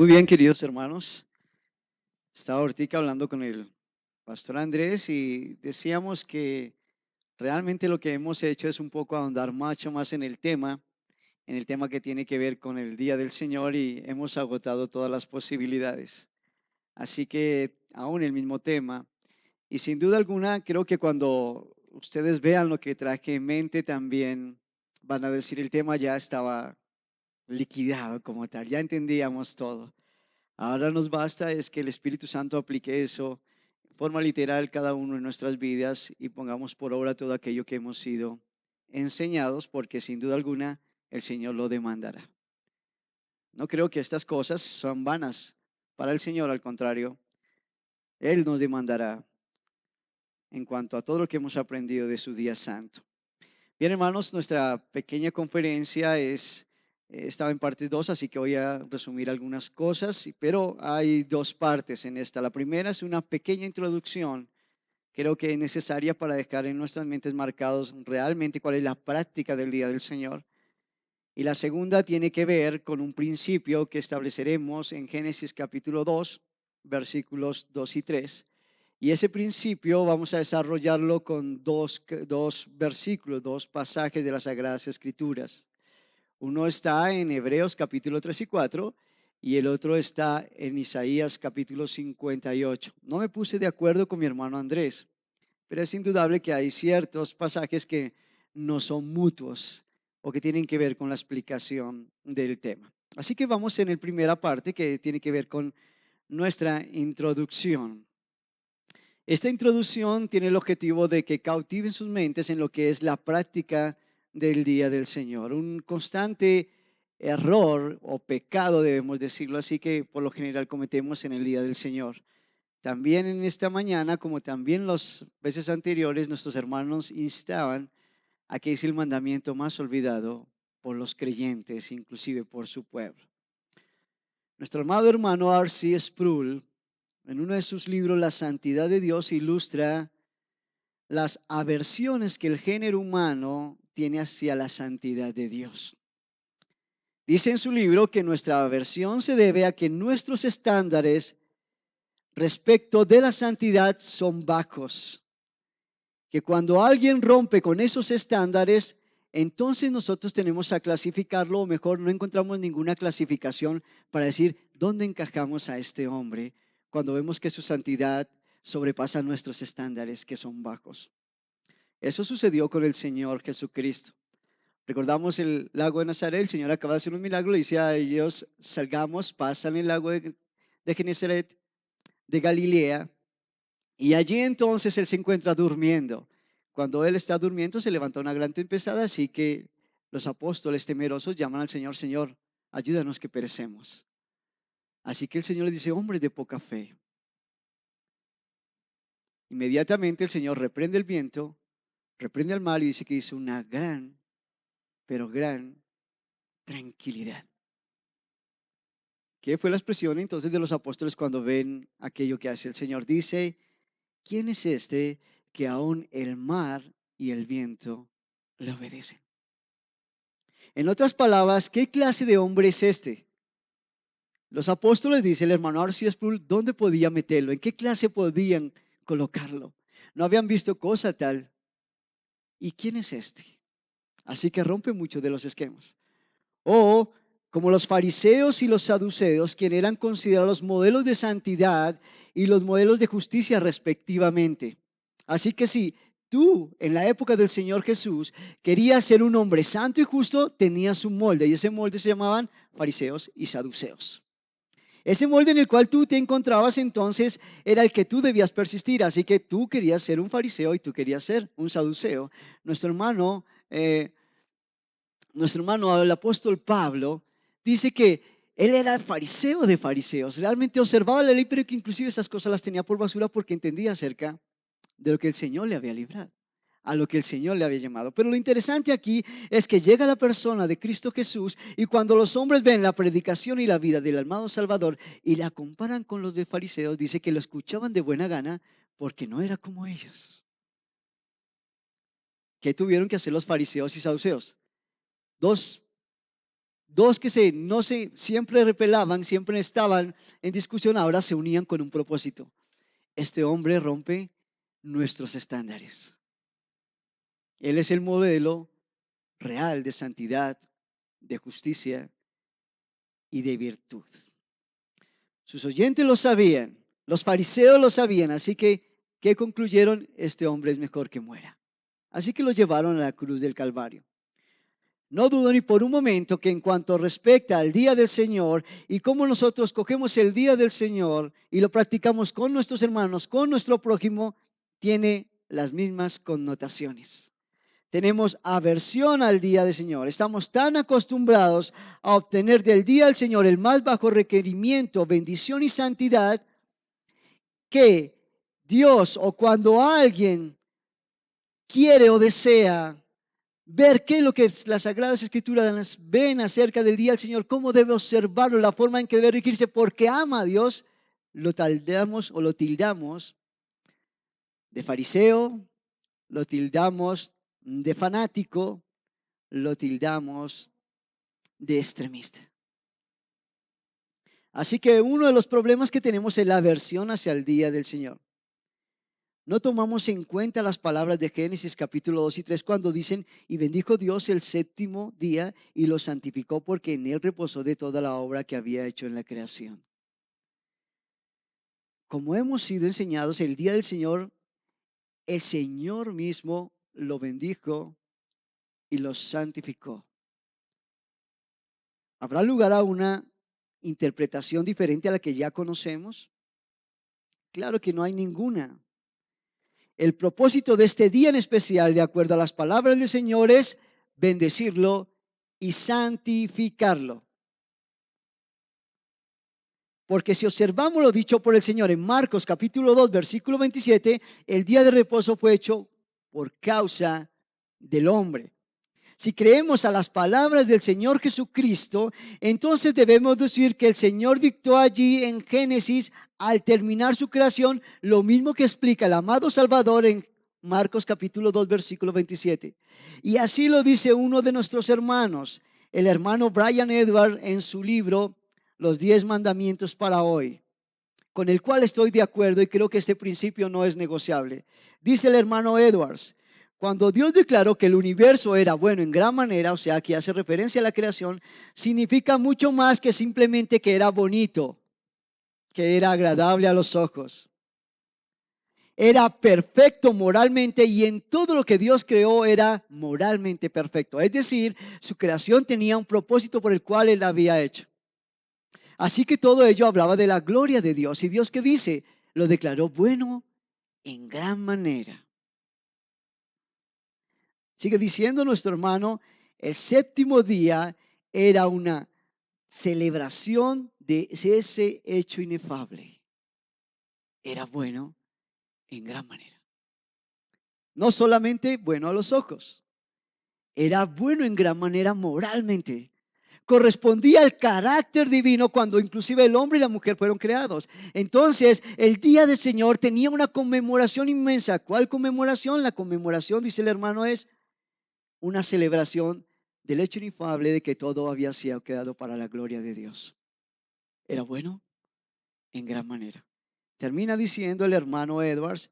Muy bien, queridos hermanos. Estaba ahorita hablando con el pastor Andrés y decíamos que realmente lo que hemos hecho es un poco ahondar mucho más en el tema que tiene que ver con el Día del Señor y hemos agotado todas las posibilidades. Así que aún el mismo tema. Y sin duda alguna, creo que cuando ustedes vean lo que traje en mente también van a decir el tema ya estaba liquidado como tal, ya entendíamos todo. Ahora nos basta es que el Espíritu Santo aplique eso de forma literal cada uno en nuestras vidas y pongamos por obra todo aquello que hemos sido enseñados, porque sin duda alguna el Señor lo demandará. No creo que estas cosas son vanas para el Señor, al contrario, Él nos demandará en cuanto a todo lo que hemos aprendido de su día santo. Bien, hermanos, nuestra pequeña conferencia estaba en parte 2, así que voy a resumir algunas cosas, pero hay dos partes en esta. La primera es una pequeña introducción, creo que es necesaria para dejar en nuestras mentes marcados realmente cuál es la práctica del Día del Señor. Y la segunda tiene que ver con un principio que estableceremos en Génesis capítulo 2, versículos 2 y 3. Y ese principio vamos a desarrollarlo con dos versículos, dos pasajes de las Sagradas Escrituras. Uno está en Hebreos capítulo 3 y 4 y el otro está en Isaías capítulo 58. No me puse de acuerdo con mi hermano Andrés, pero es indudable que hay ciertos pasajes que no son mutuos o que tienen que ver con la explicación del tema. Así que vamos en la primera parte que tiene que ver con nuestra introducción. Esta introducción tiene el objetivo de que cautiven sus mentes en lo que es la práctica del Día del Señor. Un constante error o pecado, debemos decirlo así, que por lo general cometemos en el Día del Señor. También en esta mañana, como también las veces anteriores, nuestros hermanos instaban a que es el mandamiento más olvidado por los creyentes, inclusive por su pueblo. Nuestro amado hermano R.C. Sproul, en uno de sus libros, La Santidad de Dios, ilustra las aversiones que el género humano tiene hacia la santidad de Dios. Dice en su libro que nuestra aversión se debe a que nuestros estándares respecto de la santidad son bajos, que cuando alguien rompe con esos estándares, entonces nosotros tenemos a clasificarlo, o mejor, no encontramos ninguna clasificación para decir dónde encajamos a este hombre cuando vemos que su santidad sobrepasa nuestros estándares que son bajos. Eso sucedió con el Señor Jesucristo. Recordamos el lago de Nazaret, el Señor acaba de hacer un milagro, le dice a ellos, salgamos, pasan el lago de Genesaret, de Galilea, y allí entonces Él se encuentra durmiendo. Cuando Él está durmiendo se levanta una gran tempestad, así que los apóstoles temerosos llaman al Señor, Señor, ayúdanos que perecemos. Así que el Señor le dice, hombres de poca fe. Inmediatamente el Señor reprende el viento, reprende al mar y dice que hizo una gran, pero gran tranquilidad. ¿Qué fue la expresión entonces de los apóstoles cuando ven aquello que hace el Señor? Dice, ¿quién es este que aún el mar y el viento le obedecen? En otras palabras, ¿qué clase de hombre es este? Los apóstoles, dice el hermano R.C. Sproul, ¿dónde podía meterlo? ¿En qué clase podían colocarlo? No habían visto cosa tal. ¿Y quién es este? Así que rompe muchos de los esquemas. O como los fariseos y los saduceos, quienes eran considerados los modelos de santidad y los modelos de justicia respectivamente. Así que si tú en la época del Señor Jesús querías ser un hombre santo y justo, tenías un molde y ese molde se llamaban fariseos y saduceos. Ese molde en el cual tú te encontrabas entonces era el que tú debías persistir, así que tú querías ser un fariseo y tú querías ser un saduceo. Nuestro hermano el apóstol Pablo, dice que él era fariseo de fariseos, realmente observaba la ley, pero que inclusive esas cosas las tenía por basura porque entendía acerca de lo que el Señor le había librado, a lo que el Señor le había llamado. Pero lo interesante aquí es que llega la persona de Cristo Jesús y cuando los hombres ven la predicación y la vida del amado Salvador y la comparan con los de fariseos, dice que lo escuchaban de buena gana porque no era como ellos. ¿Qué tuvieron que hacer los fariseos y saduceos? Dos dos que no se, siempre repelaban, siempre estaban en discusión, ahora se unían con un propósito. Este hombre rompe nuestros estándares. Él es el modelo real de santidad, de justicia y de virtud. Sus oyentes lo sabían, los fariseos lo sabían, así que, ¿qué concluyeron? Este hombre es mejor que muera. Así que lo llevaron a la cruz del Calvario. No dudo ni por un momento que en cuanto respecta al día del Señor y cómo nosotros cogemos el día del Señor y lo practicamos con nuestros hermanos, con nuestro prójimo, tiene las mismas connotaciones. Tenemos aversión al día del Señor. Estamos tan acostumbrados a obtener del día del Señor el más bajo requerimiento, bendición y santidad, que Dios, o cuando alguien quiere o desea ver qué es lo que las Sagradas Escrituras ven acerca del día del Señor, cómo debe observarlo, la forma en que debe regirse, porque ama a Dios, lo tildamos o lo tildamos de fariseo, lo tildamos de fanático, lo tildamos de extremista. Así que uno de los problemas que tenemos es la aversión hacia el día del Señor. No tomamos en cuenta las palabras de Génesis capítulo 2 y 3 cuando dicen, y bendijo Dios el séptimo día y lo santificó porque en él reposó de toda la obra que había hecho en la creación. Como hemos sido enseñados, el día del Señor, el Señor mismo lo bendijo y lo santificó. ¿Habrá lugar a una interpretación diferente a la que ya conocemos? Claro que no hay ninguna. El propósito de este día en especial, de acuerdo a las palabras del Señor, es bendecirlo y santificarlo. Porque si observamos lo dicho por el Señor en Marcos capítulo 2, versículo 27, el día de reposo fue hecho por causa del hombre. Si creemos a las palabras del Señor Jesucristo, entonces debemos decir que el Señor dictó allí en Génesis, al terminar su creación, lo mismo que explica el amado Salvador en Marcos capítulo 2, versículo 27. Y así lo dice uno de nuestros hermanos, el hermano Brian Edward, en su libro Los 10 Mandamientos para hoy, con el cual estoy de acuerdo y creo que este principio no es negociable. Dice el hermano Edwards: cuando Dios declaró que el universo era bueno en gran manera, o sea, que hace referencia a la creación, significa mucho más que simplemente que era bonito, que era agradable a los ojos. Era perfecto moralmente y en todo lo que Dios creó era moralmente perfecto. Es decir, su creación tenía un propósito por el cual Él la había hecho. Así que todo ello hablaba de la gloria de Dios. ¿Y Dios qué dice? Lo declaró bueno en gran manera. Sigue diciendo nuestro hermano, el séptimo día era una celebración de ese hecho inefable. Era bueno en gran manera. No solamente bueno a los ojos, era bueno en gran manera moralmente. Correspondía al carácter divino cuando inclusive el hombre y la mujer fueron creados. Entonces, el día del Señor tenía una conmemoración inmensa. ¿Cuál conmemoración? La conmemoración, dice el hermano, es una celebración del hecho inefable de que todo había sido quedado para la gloria de Dios. Era bueno en gran manera. Termina diciendo el hermano Edwards: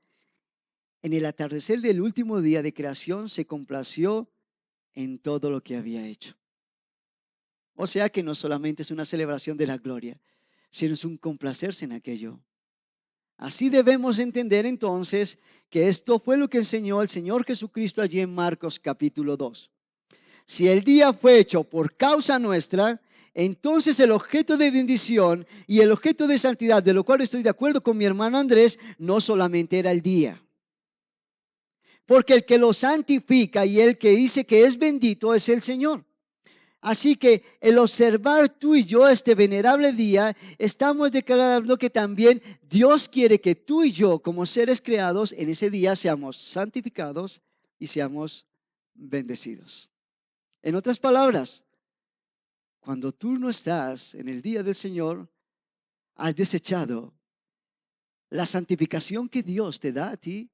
en el atardecer del último día de creación se complació en todo lo que había hecho. O sea que no solamente es una celebración de la gloria, sino es un complacerse en aquello. Así debemos entender entonces que esto fue lo que enseñó el Señor Jesucristo allí en Marcos capítulo 2. Si el día fue hecho por causa nuestra, entonces el objeto de bendición y el objeto de santidad, de lo cual estoy de acuerdo con mi hermano Andrés, no solamente era el día. Porque el que lo santifica y el que dice que es bendito es el Señor. Así que el observar tú y yo este venerable día, estamos declarando que también Dios quiere que tú y yo, como seres creados, en ese día seamos santificados y seamos bendecidos. En otras palabras, cuando tú no estás en el día del Señor, has desechado la santificación que Dios te da a ti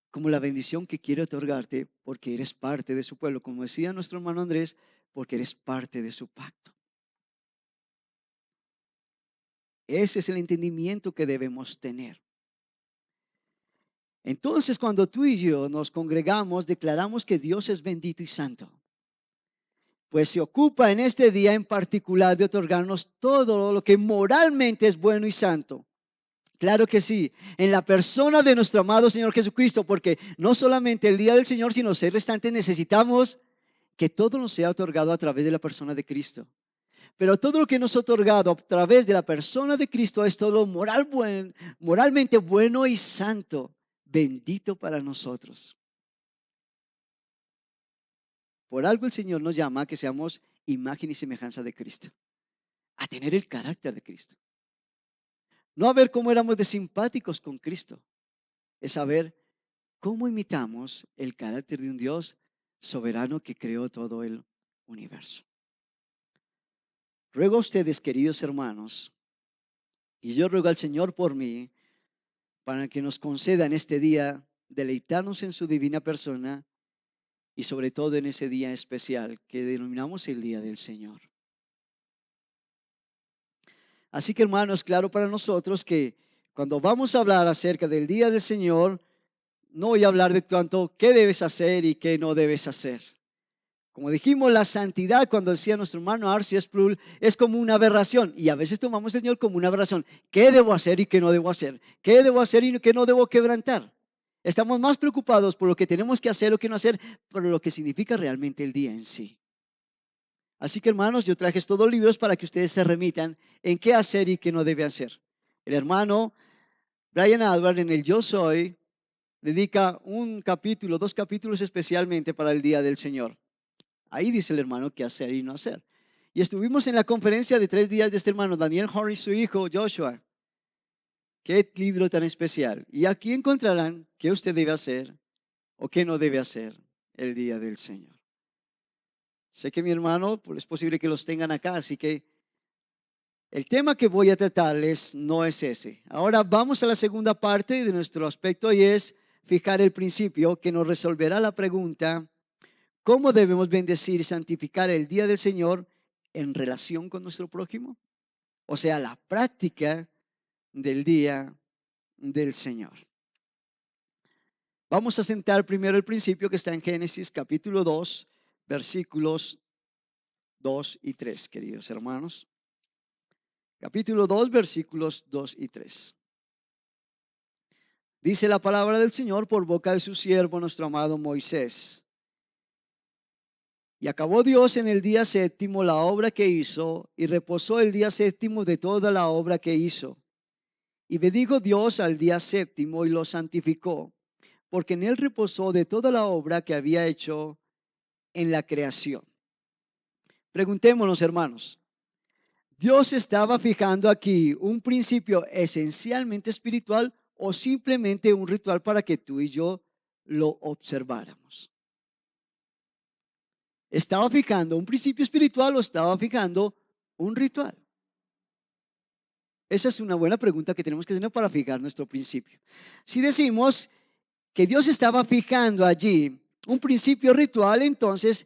como la bendición que quiere otorgarte porque eres parte de su pueblo. Como decía nuestro hermano Andrés, porque eres parte de su pacto. Ese es el entendimiento que debemos tener. Entonces, cuando tú y yo nos congregamos, declaramos que Dios es bendito y santo. Pues se ocupa en este día en particular de otorgarnos todo lo que moralmente es bueno y santo. Claro que sí, en la persona de nuestro amado Señor Jesucristo, porque no solamente el día del Señor, sino ser restante necesitamos que todo nos sea otorgado a través de la persona de Cristo. Pero todo lo que nos ha otorgado a través de la persona de Cristo es todo moralmente bueno y santo, bendito para nosotros. Por algo el Señor nos llama a que seamos imagen y semejanza de Cristo, a tener el carácter de Cristo. No a ver cómo éramos de simpáticos con Cristo, es saber cómo imitamos el carácter de un Dios soberano que creó todo el universo. Ruego a ustedes, queridos hermanos, y yo ruego al Señor por mí, para que nos conceda en este día deleitarnos en su divina persona y sobre todo en ese día especial que denominamos el Día del Señor. Así que hermanos, claro para nosotros que cuando vamos a hablar acerca del Día del Señor, no voy a hablar de tanto qué debes hacer y qué no debes hacer. Como dijimos, la santidad, cuando decía nuestro hermano Arce Sproul, es como una aberración. Y a veces tomamos al Señor como una aberración. ¿Qué debo hacer y qué no debo hacer? ¿Qué debo hacer y qué no debo quebrantar? Estamos más preocupados por lo que tenemos que hacer o qué no hacer, por lo que significa realmente el día en sí. Así que hermanos, yo traje estos 2 libros para que ustedes se remitan en qué hacer y qué no debe hacer. El hermano Brian Edward en el Yo Soy dedica un capítulo, 2 capítulos especialmente para el Día del Señor. Ahí dice el hermano qué hacer y no hacer. Y estuvimos en la conferencia de 3 días de este hermano Daniel Horry y su hijo Joshua. Qué libro tan especial. Y aquí encontrarán qué usted debe hacer o qué no debe hacer el día del Señor. Sé que mi hermano, pues es posible que los tengan acá, así que el tema que voy a tratarles no es ese. Ahora vamos a la segunda parte de nuestro aspecto y es fijar el principio que nos resolverá la pregunta: ¿cómo debemos bendecir y santificar el día del Señor en relación con nuestro prójimo? O sea, la práctica del día del Señor. Vamos a sentar primero el principio que está en Génesis capítulo 2, versículos 2 y 3, queridos hermanos. Capítulo 2, versículos 2 y 3. Dice la palabra del Señor por boca de su siervo, nuestro amado Moisés. Y acabó Dios en el día séptimo la obra que hizo, y reposó el día séptimo de toda la obra que hizo. Y bendijo Dios al día séptimo y lo santificó, porque en él reposó de toda la obra que había hecho en la creación. Preguntémonos, hermanos, ¿Dios estaba fijando aquí un principio esencialmente espiritual o simplemente un ritual para que tú y yo lo observáramos? ¿Estaba fijando un principio espiritual o estaba fijando un ritual? Esa es una buena pregunta que tenemos que hacer para fijar nuestro principio. Si decimos que Dios estaba fijando allí un principio ritual, entonces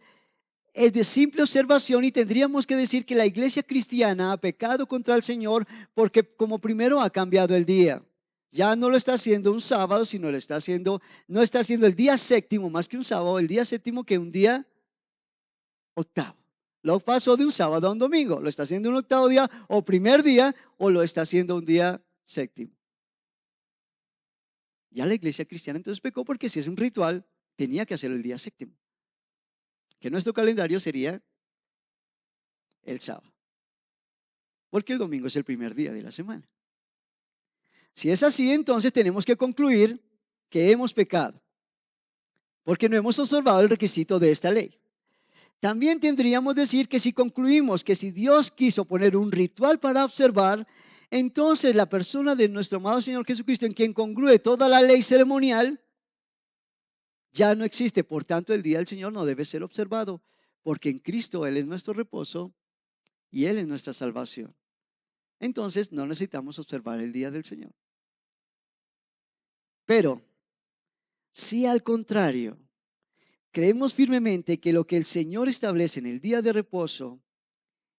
es de simple observación y tendríamos que decir que la iglesia cristiana ha pecado contra el Señor porque como primero ha cambiado el día. Ya no lo está haciendo un sábado, sino lo está haciendo, no está haciendo el día séptimo más que un sábado, el día séptimo que un día octavo. Lo pasó de un sábado a un domingo. Lo está haciendo un octavo día o primer día o lo está haciendo un día séptimo. Ya la iglesia cristiana entonces pecó porque si es un ritual, tenía que hacerlo el día séptimo. Que nuestro calendario sería el sábado. Porque el domingo es el primer día de la semana. Si es así, entonces tenemos que concluir que hemos pecado. Porque no hemos observado el requisito de esta ley. También tendríamos que decir que si concluimos que si Dios quiso poner un ritual para observar, entonces la persona de nuestro amado Señor Jesucristo, en quien congrúe toda la ley ceremonial, ya no existe. Por tanto, el día del Señor no debe ser observado, porque en Cristo Él es nuestro reposo y Él es nuestra salvación. Entonces, no necesitamos observar el día del Señor. Pero, si al contrario, creemos firmemente que lo que el Señor establece en el día de reposo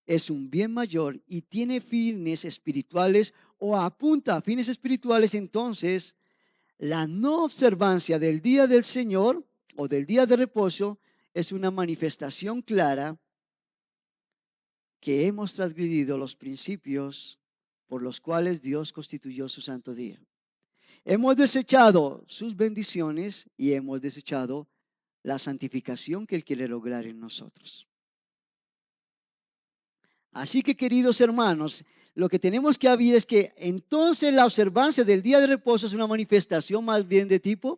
es un bien mayor y tiene fines espirituales o apunta a fines espirituales. Entonces, la no observancia del día del Señor o del día de reposo es una manifestación clara que hemos transgredido los principios por los cuales Dios constituyó su santo día. Hemos desechado sus bendiciones y hemos desechado la santificación que Él quiere lograr en nosotros. Así que, queridos hermanos, lo que tenemos que ver es que entonces la observancia del día de reposo es una manifestación más bien de tipo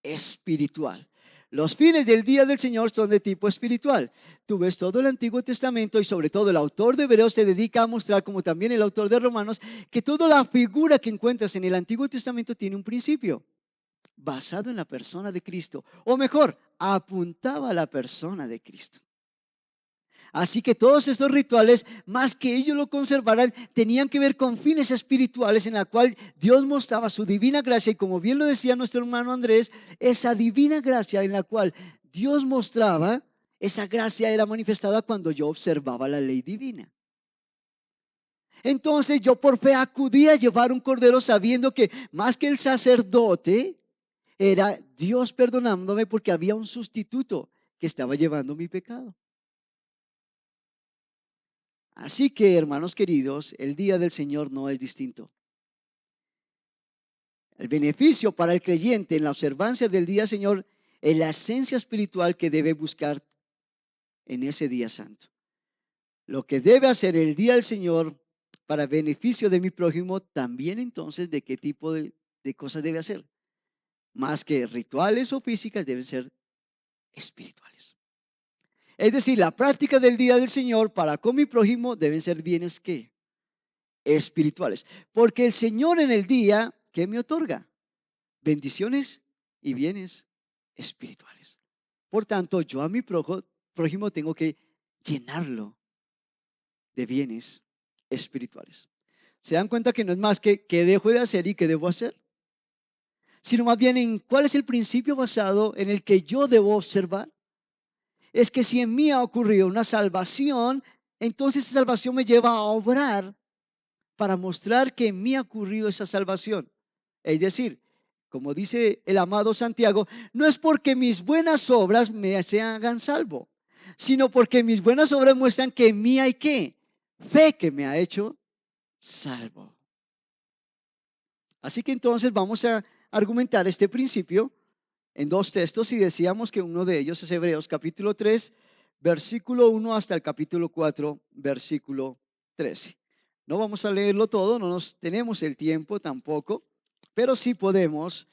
espiritual. Los fines del día del Señor son de tipo espiritual. Tú ves todo el Antiguo Testamento y sobre todo el autor de Hebreos se dedica a mostrar, como también el autor de Romanos, que toda la figura que encuentras en el Antiguo Testamento tiene un principio basado en la persona de Cristo, o mejor, apuntaba a la persona de Cristo. Así que todos estos rituales, más que ellos lo conservaran, tenían que ver con fines espirituales en la cual Dios mostraba su divina gracia. Y como bien lo decía nuestro hermano Andrés, esa divina gracia en la cual Dios mostraba, esa gracia era manifestada cuando yo observaba la ley divina. Entonces yo por fe acudí a llevar un cordero sabiendo que más que el sacerdote, era Dios perdonándome porque había un sustituto que estaba llevando mi pecado. Así que, hermanos queridos, el día del Señor no es distinto. El beneficio para el creyente en la observancia del día del Señor es la esencia espiritual que debe buscar en ese día santo. Lo que debe hacer el día del Señor para beneficio de mi prójimo, también entonces de qué tipo de cosas debe hacer. Más que rituales o físicas, deben ser espirituales. Es decir, la práctica del día del Señor para con mi prójimo deben ser bienes que espirituales. Porque el Señor en el día, ¿qué me otorga? Bendiciones y bienes espirituales. Por tanto, yo a mi prójimo tengo que llenarlo de bienes espirituales. ¿Se dan cuenta que no es más que qué dejo de hacer y qué debo hacer? Sino más bien en cuál es el principio basado en el que yo debo observar. Es que si en mí ha ocurrido una salvación, entonces esa salvación me lleva a obrar para mostrar que en mí ha ocurrido esa salvación. Es decir, como dice el amado Santiago, no es porque mis buenas obras me se hagan salvo, sino porque mis buenas obras muestran que en mí hay ¿qué? Fe que me ha hecho salvo. Así que entonces vamos a argumentar este principio en dos textos y decíamos que uno de ellos es Hebreos capítulo 3, versículo 1 hasta el capítulo 4, versículo 13. No vamos a leerlo todo, no nos tenemos el tiempo tampoco, pero sí podemos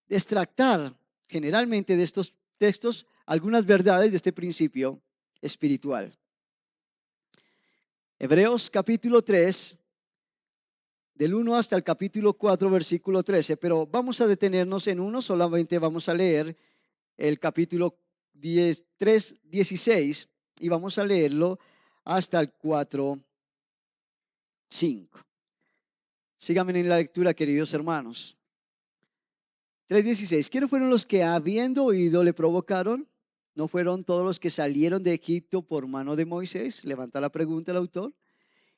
extractar generalmente de estos textos algunas verdades de este principio espiritual. Hebreos capítulo 3, del 1 hasta el capítulo 4, versículo 13, pero vamos a detenernos en uno, solamente vamos a leer el capítulo 3, 16 y vamos a leerlo hasta el 4, 5. Síganme en la lectura, queridos hermanos. 3:16. ¿Quiénes fueron los que habiendo oído le provocaron? ¿No fueron todos los que salieron de Egipto por mano de Moisés? Levanta la pregunta el autor.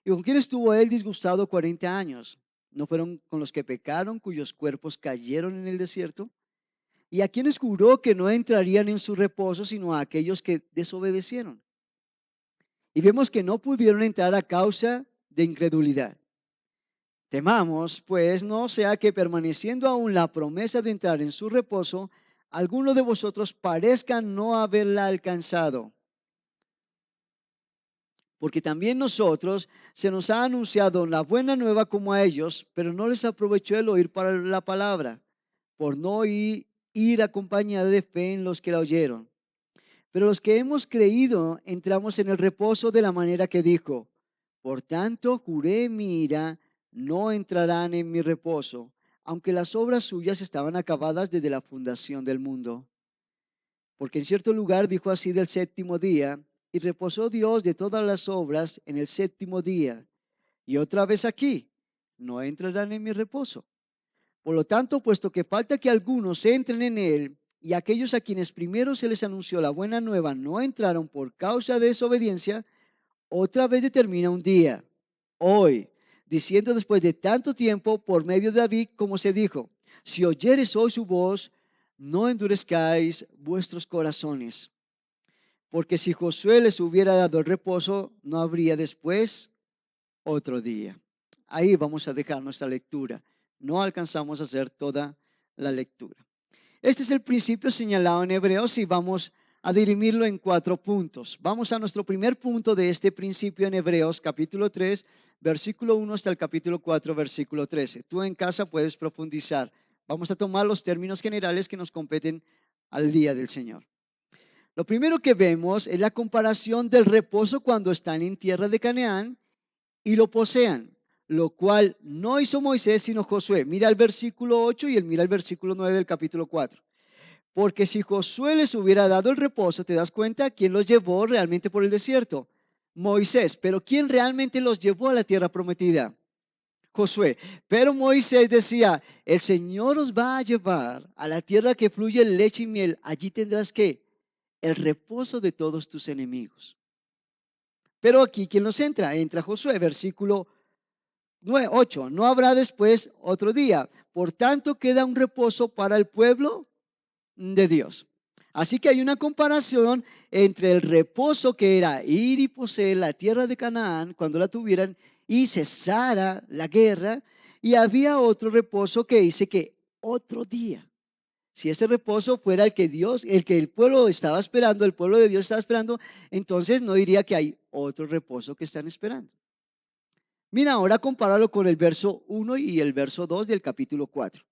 ¿Y con quién estuvo él disgustado 40 años? ¿No fueron con los que pecaron, cuyos cuerpos cayeron en el desierto? ¿Y a quienes juró que no entrarían en su reposo, sino a aquellos que desobedecieron? Y vemos que no pudieron entrar a causa de incredulidad. Temamos, pues, no sea que permaneciendo aún la promesa de entrar en su reposo, alguno de vosotros parezca no haberla alcanzado. Porque también nosotros se nos ha anunciado la buena nueva como a ellos, pero no les aprovechó el oír para la palabra, por no ir acompañada de fe en los que la oyeron. Pero los que hemos creído entramos en el reposo de la manera que dijo: por tanto, juré en mi ira, no entrarán en mi reposo, aunque las obras suyas estaban acabadas desde la fundación del mundo. Porque en cierto lugar dijo así del séptimo día, y reposó Dios de todas las obras en el séptimo día. Y otra vez aquí, no entrarán en mi reposo. Por lo tanto, puesto que falta que algunos entren en él, y aquellos a quienes primero se les anunció la buena nueva no entraron por causa de desobediencia, otra vez determina un día, hoy, diciendo después de tanto tiempo por medio de David, como se dijo, si oyeres hoy su voz, no endurezcáis vuestros corazones. Porque si Josué les hubiera dado el reposo, no habría después otro día. Ahí vamos a dejar nuestra lectura. No alcanzamos a hacer toda la lectura. Este es el principio señalado en Hebreos y vamos a dirimirlo en 4 puntos. Vamos a nuestro primer punto de este principio en Hebreos capítulo 3, versículo 1 hasta el capítulo 4, versículo 13. Tú en casa puedes profundizar. Vamos a tomar los términos generales que nos competen al día del Señor. Lo primero que vemos es la comparación del reposo cuando están en tierra de Canaán y lo posean, lo cual no hizo Moisés sino Josué. Mira el versículo 8 y mira el versículo 9 del capítulo 4. Porque si Josué les hubiera dado el reposo, ¿te das cuenta quién los llevó realmente por el desierto? Moisés. Pero ¿quién realmente los llevó a la tierra prometida? Josué. Pero Moisés decía, el Señor os va a llevar a la tierra que fluye leche y miel. Allí tendrás que el reposo de todos tus enemigos. Pero aquí, ¿quién nos entra? Entra Josué, versículo 8. No habrá después otro día. Por tanto, queda un reposo para el pueblo de Dios. Así que hay una comparación entre el reposo que era ir y poseer la tierra de Canaán cuando la tuvieran y cesara la guerra, y había otro reposo que dice que otro día. Si ese reposo fuera el que Dios, el que el pueblo estaba esperando, el pueblo de Dios estaba esperando, entonces no diría que hay otro reposo que están esperando. Mira, ahora compáralo con el verso 1 y el verso 2 del capítulo 4.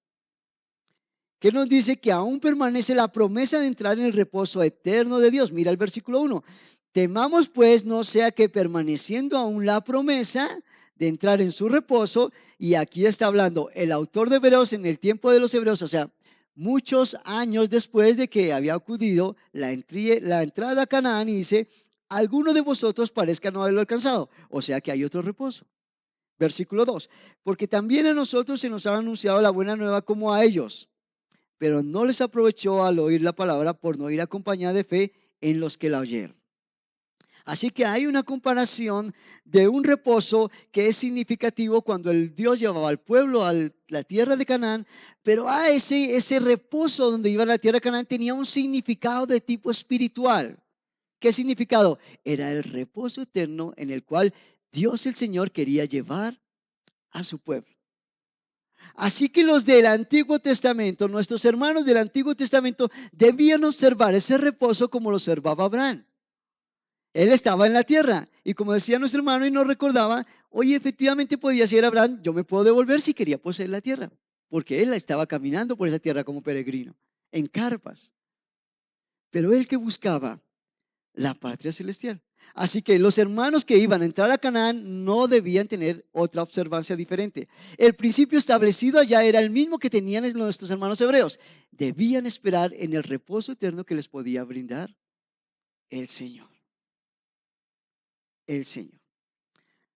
Que nos dice que aún permanece la promesa de entrar en el reposo eterno de Dios. Mira el versículo 1. Temamos pues no sea que permaneciendo aún la promesa de entrar en su reposo, y aquí está hablando el autor de Hebreos en el tiempo de los hebreos, o sea, muchos años después de que había acudido la entrada a Canaán, y dice, alguno de vosotros parezca no haberlo alcanzado, o sea que hay otro reposo. Versículo 2. Porque también a nosotros se nos ha anunciado la buena nueva como a ellos, pero no les aprovechó al oír la palabra por no ir acompañada de fe en los que la oyeron. Así que hay una comparación de un reposo que es significativo cuando el Dios llevaba al pueblo a la tierra de Canaán, pero ese reposo donde iba a la tierra de Canaán tenía un significado de tipo espiritual. ¿Qué significado? Era el reposo eterno en el cual Dios el Señor quería llevar a su pueblo. Así que los del Antiguo Testamento, nuestros hermanos del Antiguo Testamento, debían observar ese reposo como lo observaba Abraham. Él estaba en la tierra y como decía nuestro hermano y nos recordaba, oye, efectivamente podía decir Abraham, yo me puedo devolver si quería poseer la tierra, porque él estaba caminando por esa tierra como peregrino, en carpas. Pero él que buscaba la patria celestial. Así que los hermanos que iban a entrar a Canaán no debían tener otra observancia diferente. El principio establecido allá era el mismo que tenían nuestros hermanos hebreos. Debían esperar en el reposo eterno que les podía brindar el Señor. El Señor.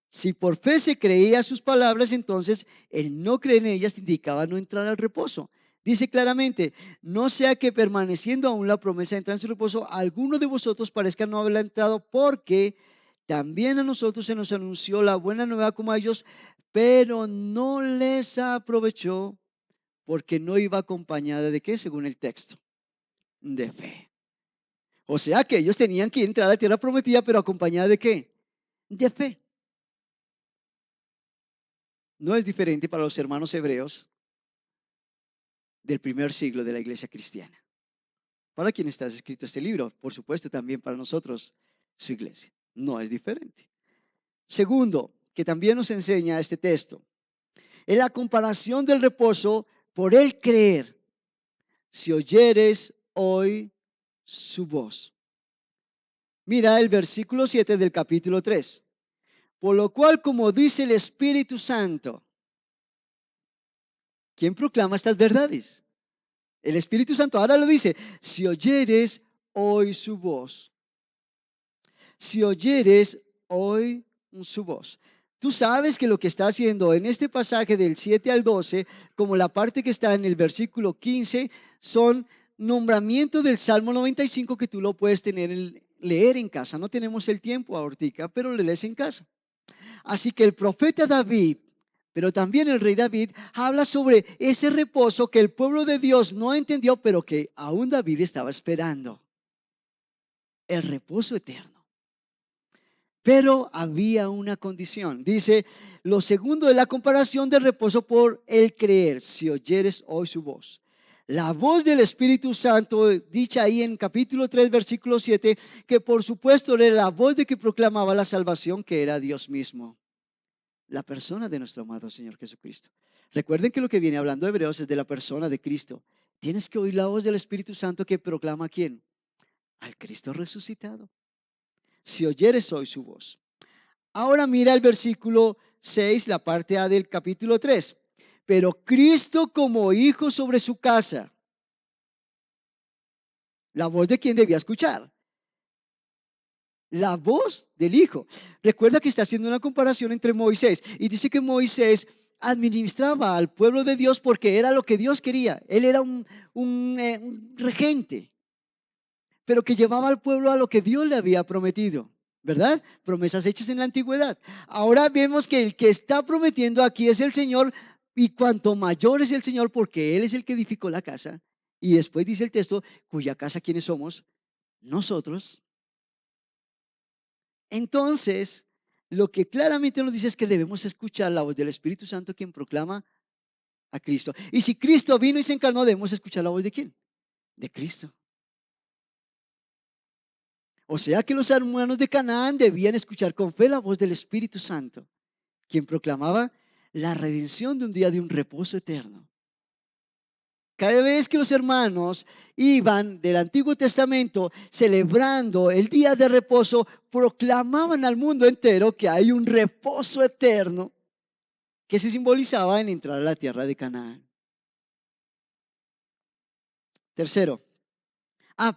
Si por fe se creía sus palabras, entonces el no creer en ellas indicaba no entrar al reposo. Dice claramente, no sea que permaneciendo aún la promesa de entrar en su reposo, alguno de vosotros parezca no haberla entrado, porque también a nosotros se nos anunció la buena nueva como a ellos, pero no les aprovechó porque no iba acompañada de qué, según el texto, de fe. O sea que ellos tenían que entrar a la tierra prometida, pero acompañada de qué, de fe. No es diferente para los hermanos hebreos del primer siglo de la iglesia cristiana. Para quien está escrito este libro, por supuesto también para nosotros, su iglesia. No es diferente. Segundo, que también nos enseña este texto, es la comparación del reposo por el creer. Si oyeres hoy su voz. Mira el versículo 7 del capítulo 3. Por lo cual, como dice el Espíritu Santo, ¿quién proclama estas verdades? El Espíritu Santo ahora lo dice, si oyeres hoy su voz. Si oyeres hoy su voz. Tú sabes que lo que está haciendo en este pasaje del 7 al 12, como la parte que está en el versículo 15, son nombramiento del Salmo 95 que tú lo puedes leer en casa. No tenemos el tiempo ahorita, pero lo lees en casa. Así que el profeta David, pero también el rey David, habla sobre ese reposo que el pueblo de Dios no entendió, pero que aún David estaba esperando. El reposo eterno. Pero había una condición. Dice, lo segundo es la comparación del reposo por el creer. Si oyeres hoy su voz. La voz del Espíritu Santo, dicha ahí en capítulo 3, versículo 7, que por supuesto era la voz de que proclamaba la salvación, que era Dios mismo, la persona de nuestro amado Señor Jesucristo. Recuerden que lo que viene hablando Hebreos es de la persona de Cristo. Tienes que oír la voz del Espíritu Santo que proclama ¿a quién? Al Cristo resucitado. Si oyeres hoy su voz. Ahora mira el versículo 6, la parte A del capítulo 3. Pero Cristo como hijo sobre su casa. ¿La voz de quién debía escuchar? La voz del hijo. Recuerda que está haciendo una comparación entre Moisés y dice que Moisés administraba al pueblo de Dios porque era lo que Dios quería. Él era un regente, pero que llevaba al pueblo a lo que Dios le había prometido, ¿verdad? Promesas hechas en la antigüedad. Ahora vemos que el que está prometiendo aquí es el Señor, y cuanto mayor es el Señor, porque Él es el que edificó la casa. Y después dice el texto, cuya casa, ¿quiénes somos? Nosotros. Entonces, lo que claramente nos dice es que debemos escuchar la voz del Espíritu Santo, quien proclama a Cristo. Y si Cristo vino y se encarnó, debemos escuchar la voz de ¿quién? De Cristo. O sea que los hermanos de Canaán debían escuchar con fe la voz del Espíritu Santo, quien proclamaba la redención de un día de un reposo eterno. Cada vez que los hermanos iban del Antiguo Testamento celebrando el día de reposo, proclamaban al mundo entero que hay un reposo eterno que se simbolizaba en entrar a la tierra de Canaán. Tercero.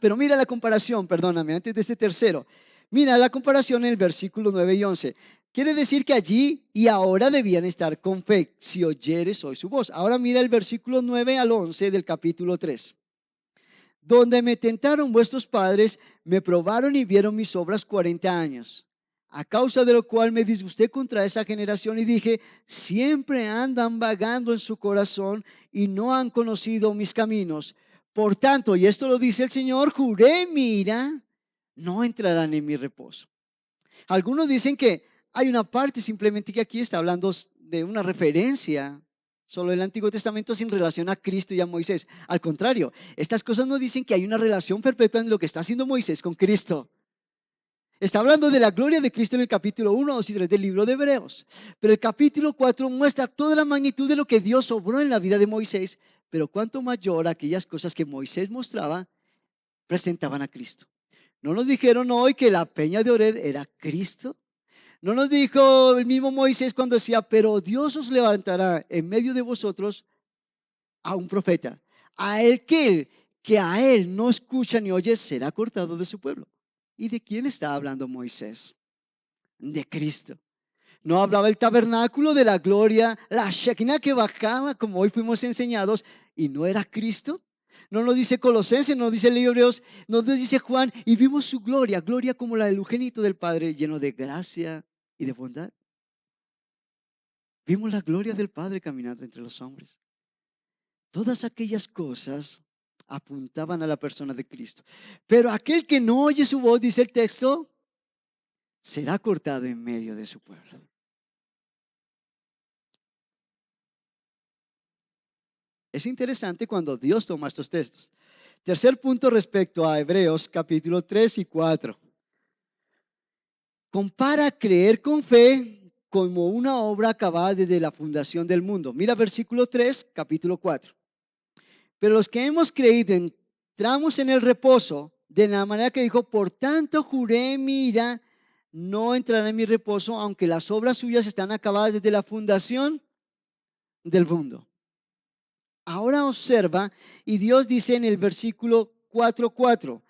Pero mira la comparación, perdóname, antes de este tercero. Mira la comparación en el versículo 9 y 11. Quiere decir que allí y ahora debían estar con fe, si oyeres hoy su voz. Ahora mira el versículo 9 al 11 del capítulo 3. Donde me tentaron vuestros padres, me probaron y vieron mis obras 40 años. A causa de lo cual me disgusté contra esa generación y dije, siempre andan vagando en su corazón y no han conocido mis caminos. Por tanto, y esto lo dice el Señor, juré mi ira, no entrarán en mi reposo. Algunos dicen que hay una parte simplemente que aquí está hablando de una referencia solo el Antiguo Testamento sin relación a Cristo y a Moisés. Al contrario, estas cosas nos dicen que hay una relación perpetua en lo que está haciendo Moisés con Cristo. Está hablando de la gloria de Cristo en el capítulo 1, 2 y 3 del libro de Hebreos. Pero el capítulo 4 muestra toda la magnitud de lo que Dios obró en la vida de Moisés. Pero cuánto mayor aquellas cosas que Moisés mostraba presentaban a Cristo. ¿No nos dijeron hoy que la peña de Oreb era Cristo? ¿No nos dijo el mismo Moisés cuando decía, pero Dios os levantará en medio de vosotros a un profeta? A aquel que a él no escucha ni oye será cortado de su pueblo. ¿Y de quién está hablando Moisés? De Cristo. No hablaba el tabernáculo de la gloria, la Shekinah que bajaba, como hoy fuimos enseñados, y no era Cristo. No nos dice Colosenses, no nos dice Hebreos, no nos dice Juan, y vimos su gloria, gloria como la del unigénito del Padre, lleno de gracia y de bondad. Vimos la gloria del Padre caminando entre los hombres. Todas aquellas cosas apuntaban a la persona de Cristo. Pero aquel que no oye su voz, dice el texto, será cortado en medio de su pueblo. Es interesante cuando Dios toma estos textos. Tercer punto respecto a Hebreos capítulo 3 y 4. Compara creer con fe como una obra acabada desde la fundación del mundo. Mira versículo 3, capítulo 4. Pero los que hemos creído entramos en el reposo de la manera que dijo, por tanto juré mi ira, no entrará en mi reposo, aunque las obras suyas están acabadas desde la fundación del mundo. Ahora observa, y Dios dice en el versículo 4:4,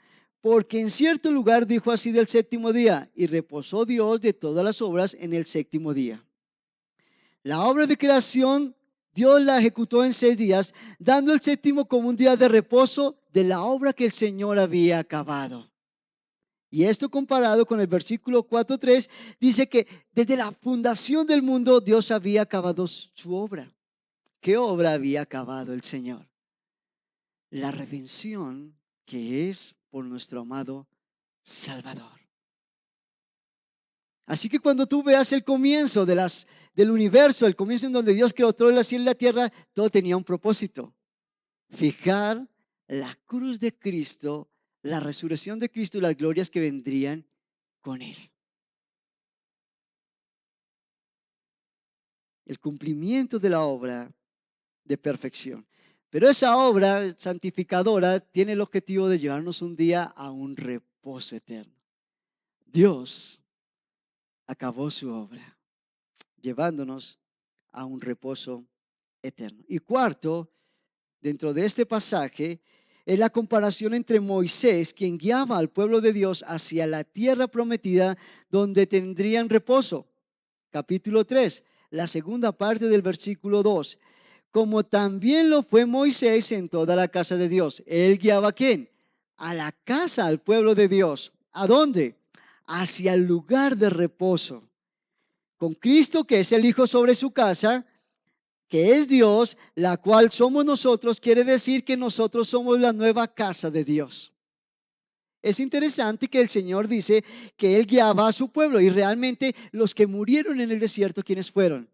porque en cierto lugar dijo así del séptimo día, y reposó Dios de todas las obras en el séptimo día. La obra de creación, Dios la ejecutó en 6 días, dando el séptimo como un día de reposo de la obra que el Señor había acabado. Y esto comparado con el versículo 4:3, dice que desde la fundación del mundo Dios había acabado su obra. ¿Qué obra había acabado el Señor? La redención que es por nuestro amado Salvador. Así que cuando tú veas el comienzo del universo, el comienzo en donde Dios creó todo el cielo y la tierra, todo tenía un propósito. Fijar la cruz de Cristo, la resurrección de Cristo y las glorias que vendrían con Él. El cumplimiento de la obra de perfección. Pero esa obra santificadora tiene el objetivo de llevarnos un día a un reposo eterno. Dios acabó su obra, llevándonos a un reposo eterno. Y cuarto, dentro de este pasaje, es la comparación entre Moisés, quien guiaba al pueblo de Dios hacia la tierra prometida donde tendrían reposo. Capítulo 3, la segunda parte del versículo 2. Como también lo fue Moisés en toda la casa de Dios. Él guiaba ¿a quién? A la casa, al pueblo de Dios. ¿A dónde? Hacia el lugar de reposo. Con Cristo, que es el Hijo sobre su casa, que es Dios, la cual somos nosotros, quiere decir que nosotros somos la nueva casa de Dios. Es interesante que el Señor dice que Él guiaba a su pueblo y realmente los que murieron en el desierto, ¿quiénes fueron?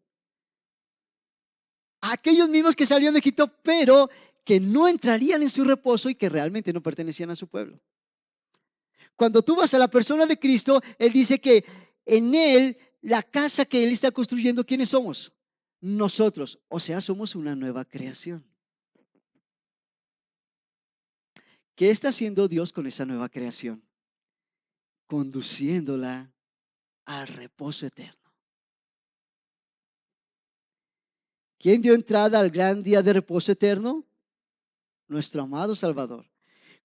Aquellos mismos que salieron de Egipto, pero que no entrarían en su reposo y que realmente no pertenecían a su pueblo. Cuando tú vas a la persona de Cristo, Él dice que en Él, la casa que Él está construyendo, ¿quiénes somos? Nosotros, o sea, somos una nueva creación. ¿Qué está haciendo Dios con esa nueva creación? Conduciéndola al reposo eterno. ¿Quién dio entrada al gran día de reposo eterno? Nuestro amado Salvador.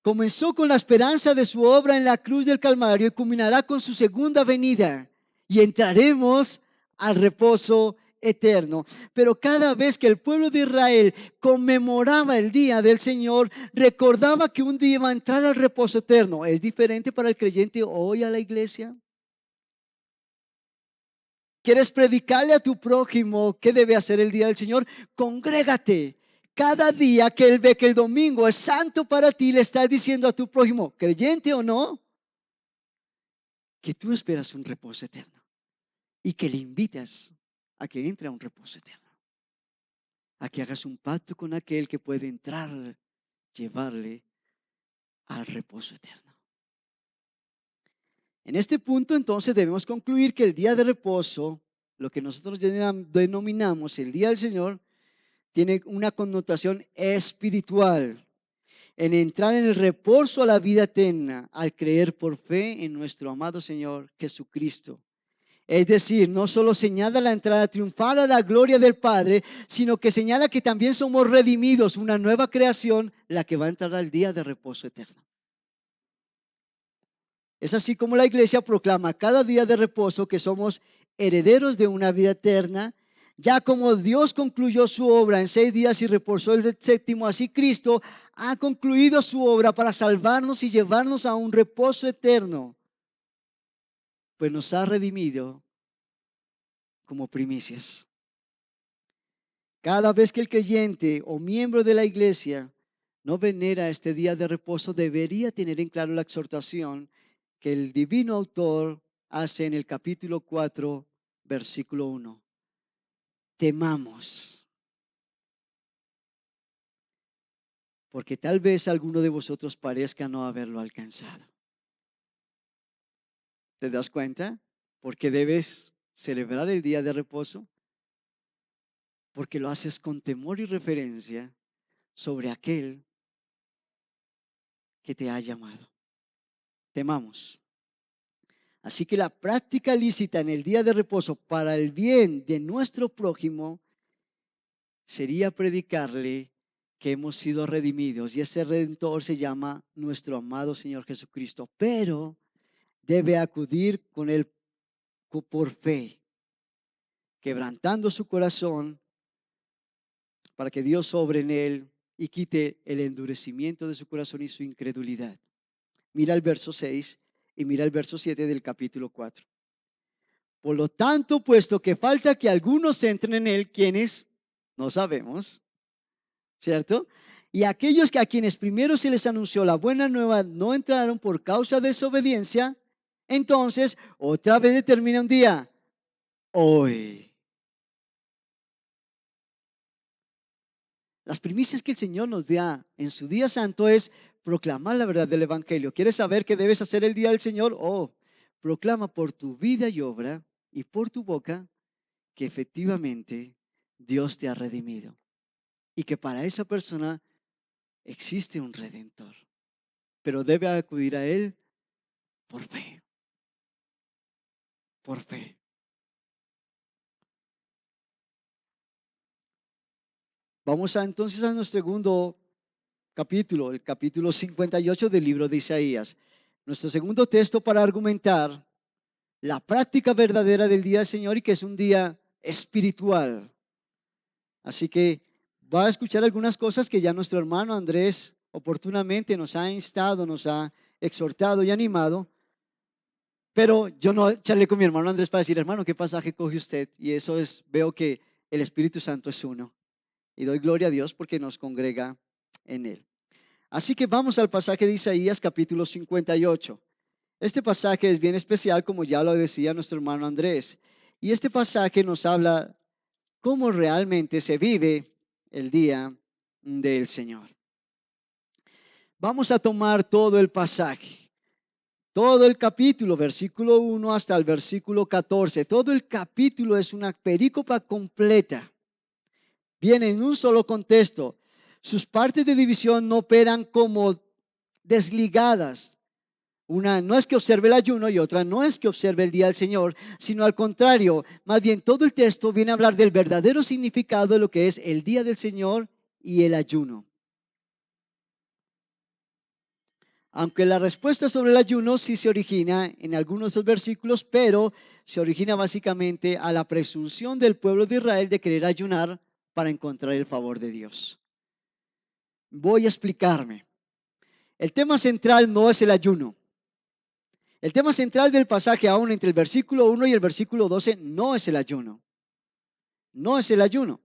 Comenzó con la esperanza de su obra en la cruz del Calvario y culminará con su segunda venida y entraremos al reposo eterno. Pero cada vez que el pueblo de Israel conmemoraba el día del Señor, recordaba que un día iba a entrar al reposo eterno. ¿Es diferente para el creyente hoy a la iglesia? ¿Quieres predicarle a tu prójimo qué debe hacer el día del Señor? Congrégate. Cada día que él ve que el domingo es santo para ti, le estás diciendo a tu prójimo, creyente o no, que tú esperas un reposo eterno y que le invitas a que entre a un reposo eterno, a que hagas un pacto con aquel que puede entrar, llevarle al reposo eterno. En este punto entonces debemos concluir que el día de reposo, lo que nosotros denominamos el día del Señor, tiene una connotación espiritual, en entrar en el reposo a la vida eterna al creer por fe en nuestro amado Señor Jesucristo. Es decir, no solo señala la entrada triunfal a la gloria del Padre, sino que señala que también somos redimidos, una nueva creación, la que va a entrar al día de reposo eterno. Es así como la iglesia proclama cada día de reposo que somos herederos de una vida eterna. Ya como Dios concluyó su obra en 6 días y reposó el séptimo, así Cristo ha concluido su obra para salvarnos y llevarnos a un reposo eterno, pues nos ha redimido como primicias. Cada vez que el creyente o miembro de la iglesia no venera este día de reposo, debería tener en claro la exhortación que el divino autor hace en el capítulo 4, versículo 1. Temamos, porque tal vez alguno de vosotros parezca no haberlo alcanzado. ¿Te das cuenta? Porque debes celebrar el día de reposo, porque lo haces con temor y referencia sobre aquel que te ha llamado. Temamos. Así que la práctica lícita en el día de reposo para el bien de nuestro prójimo sería predicarle que hemos sido redimidos y ese redentor se llama nuestro amado Señor Jesucristo, pero debe acudir con él por fe, quebrantando su corazón para que Dios obre en él y quite el endurecimiento de su corazón y su incredulidad. Mira el verso 6 y mira el verso 7 del capítulo 4. Por lo tanto, puesto que falta que algunos entren en él, quienes no sabemos, ¿cierto? Y aquellos que a quienes primero se les anunció la buena nueva no entraron por causa de desobediencia, entonces otra vez determina un día, hoy. Las primicias que el Señor nos da en su día santo es proclamar la verdad del Evangelio. ¿Quieres saber qué debes hacer el día del Señor? Oh, proclama por tu vida y obra y por tu boca que efectivamente Dios te ha redimido y que para esa persona existe un redentor, pero debe acudir a Él por fe, por fe. Vamos entonces a nuestro segundo capítulo, el capítulo 58 del libro de Isaías. Nuestro segundo texto para argumentar la práctica verdadera del día del Señor y que es un día espiritual. Así que va a escuchar algunas cosas que ya nuestro hermano Andrés oportunamente nos ha instado, nos ha exhortado y animado. Pero yo no charlé con mi hermano Andrés para decir, hermano, ¿qué pasaje coge usted? Y eso es, veo que el Espíritu Santo es uno. Y doy gloria a Dios porque nos congrega en él. Así que vamos al pasaje de Isaías capítulo 58. Este pasaje es bien especial, como ya lo decía nuestro hermano Andrés. Y este pasaje nos habla cómo realmente se vive el día del Señor. Vamos a tomar todo el pasaje, todo el capítulo, versículo 1 hasta el versículo 14. Todo el capítulo es una perícopa completa. Viene en un solo contexto. Sus partes de división no operan como desligadas. Una no es que observe el ayuno y otra no es que observe el día del Señor, sino al contrario, más bien todo el texto viene a hablar del verdadero significado de lo que es el día del Señor y el ayuno. Aunque la respuesta sobre el ayuno sí se origina en algunos de los versículos, pero se origina básicamente a la presunción del pueblo de Israel de querer ayunar para encontrar el favor de Dios. Voy a explicarme. El tema central no es el ayuno. El tema central del pasaje, aún entre el versículo 1 y el versículo 12, no es el ayuno. No es el ayuno.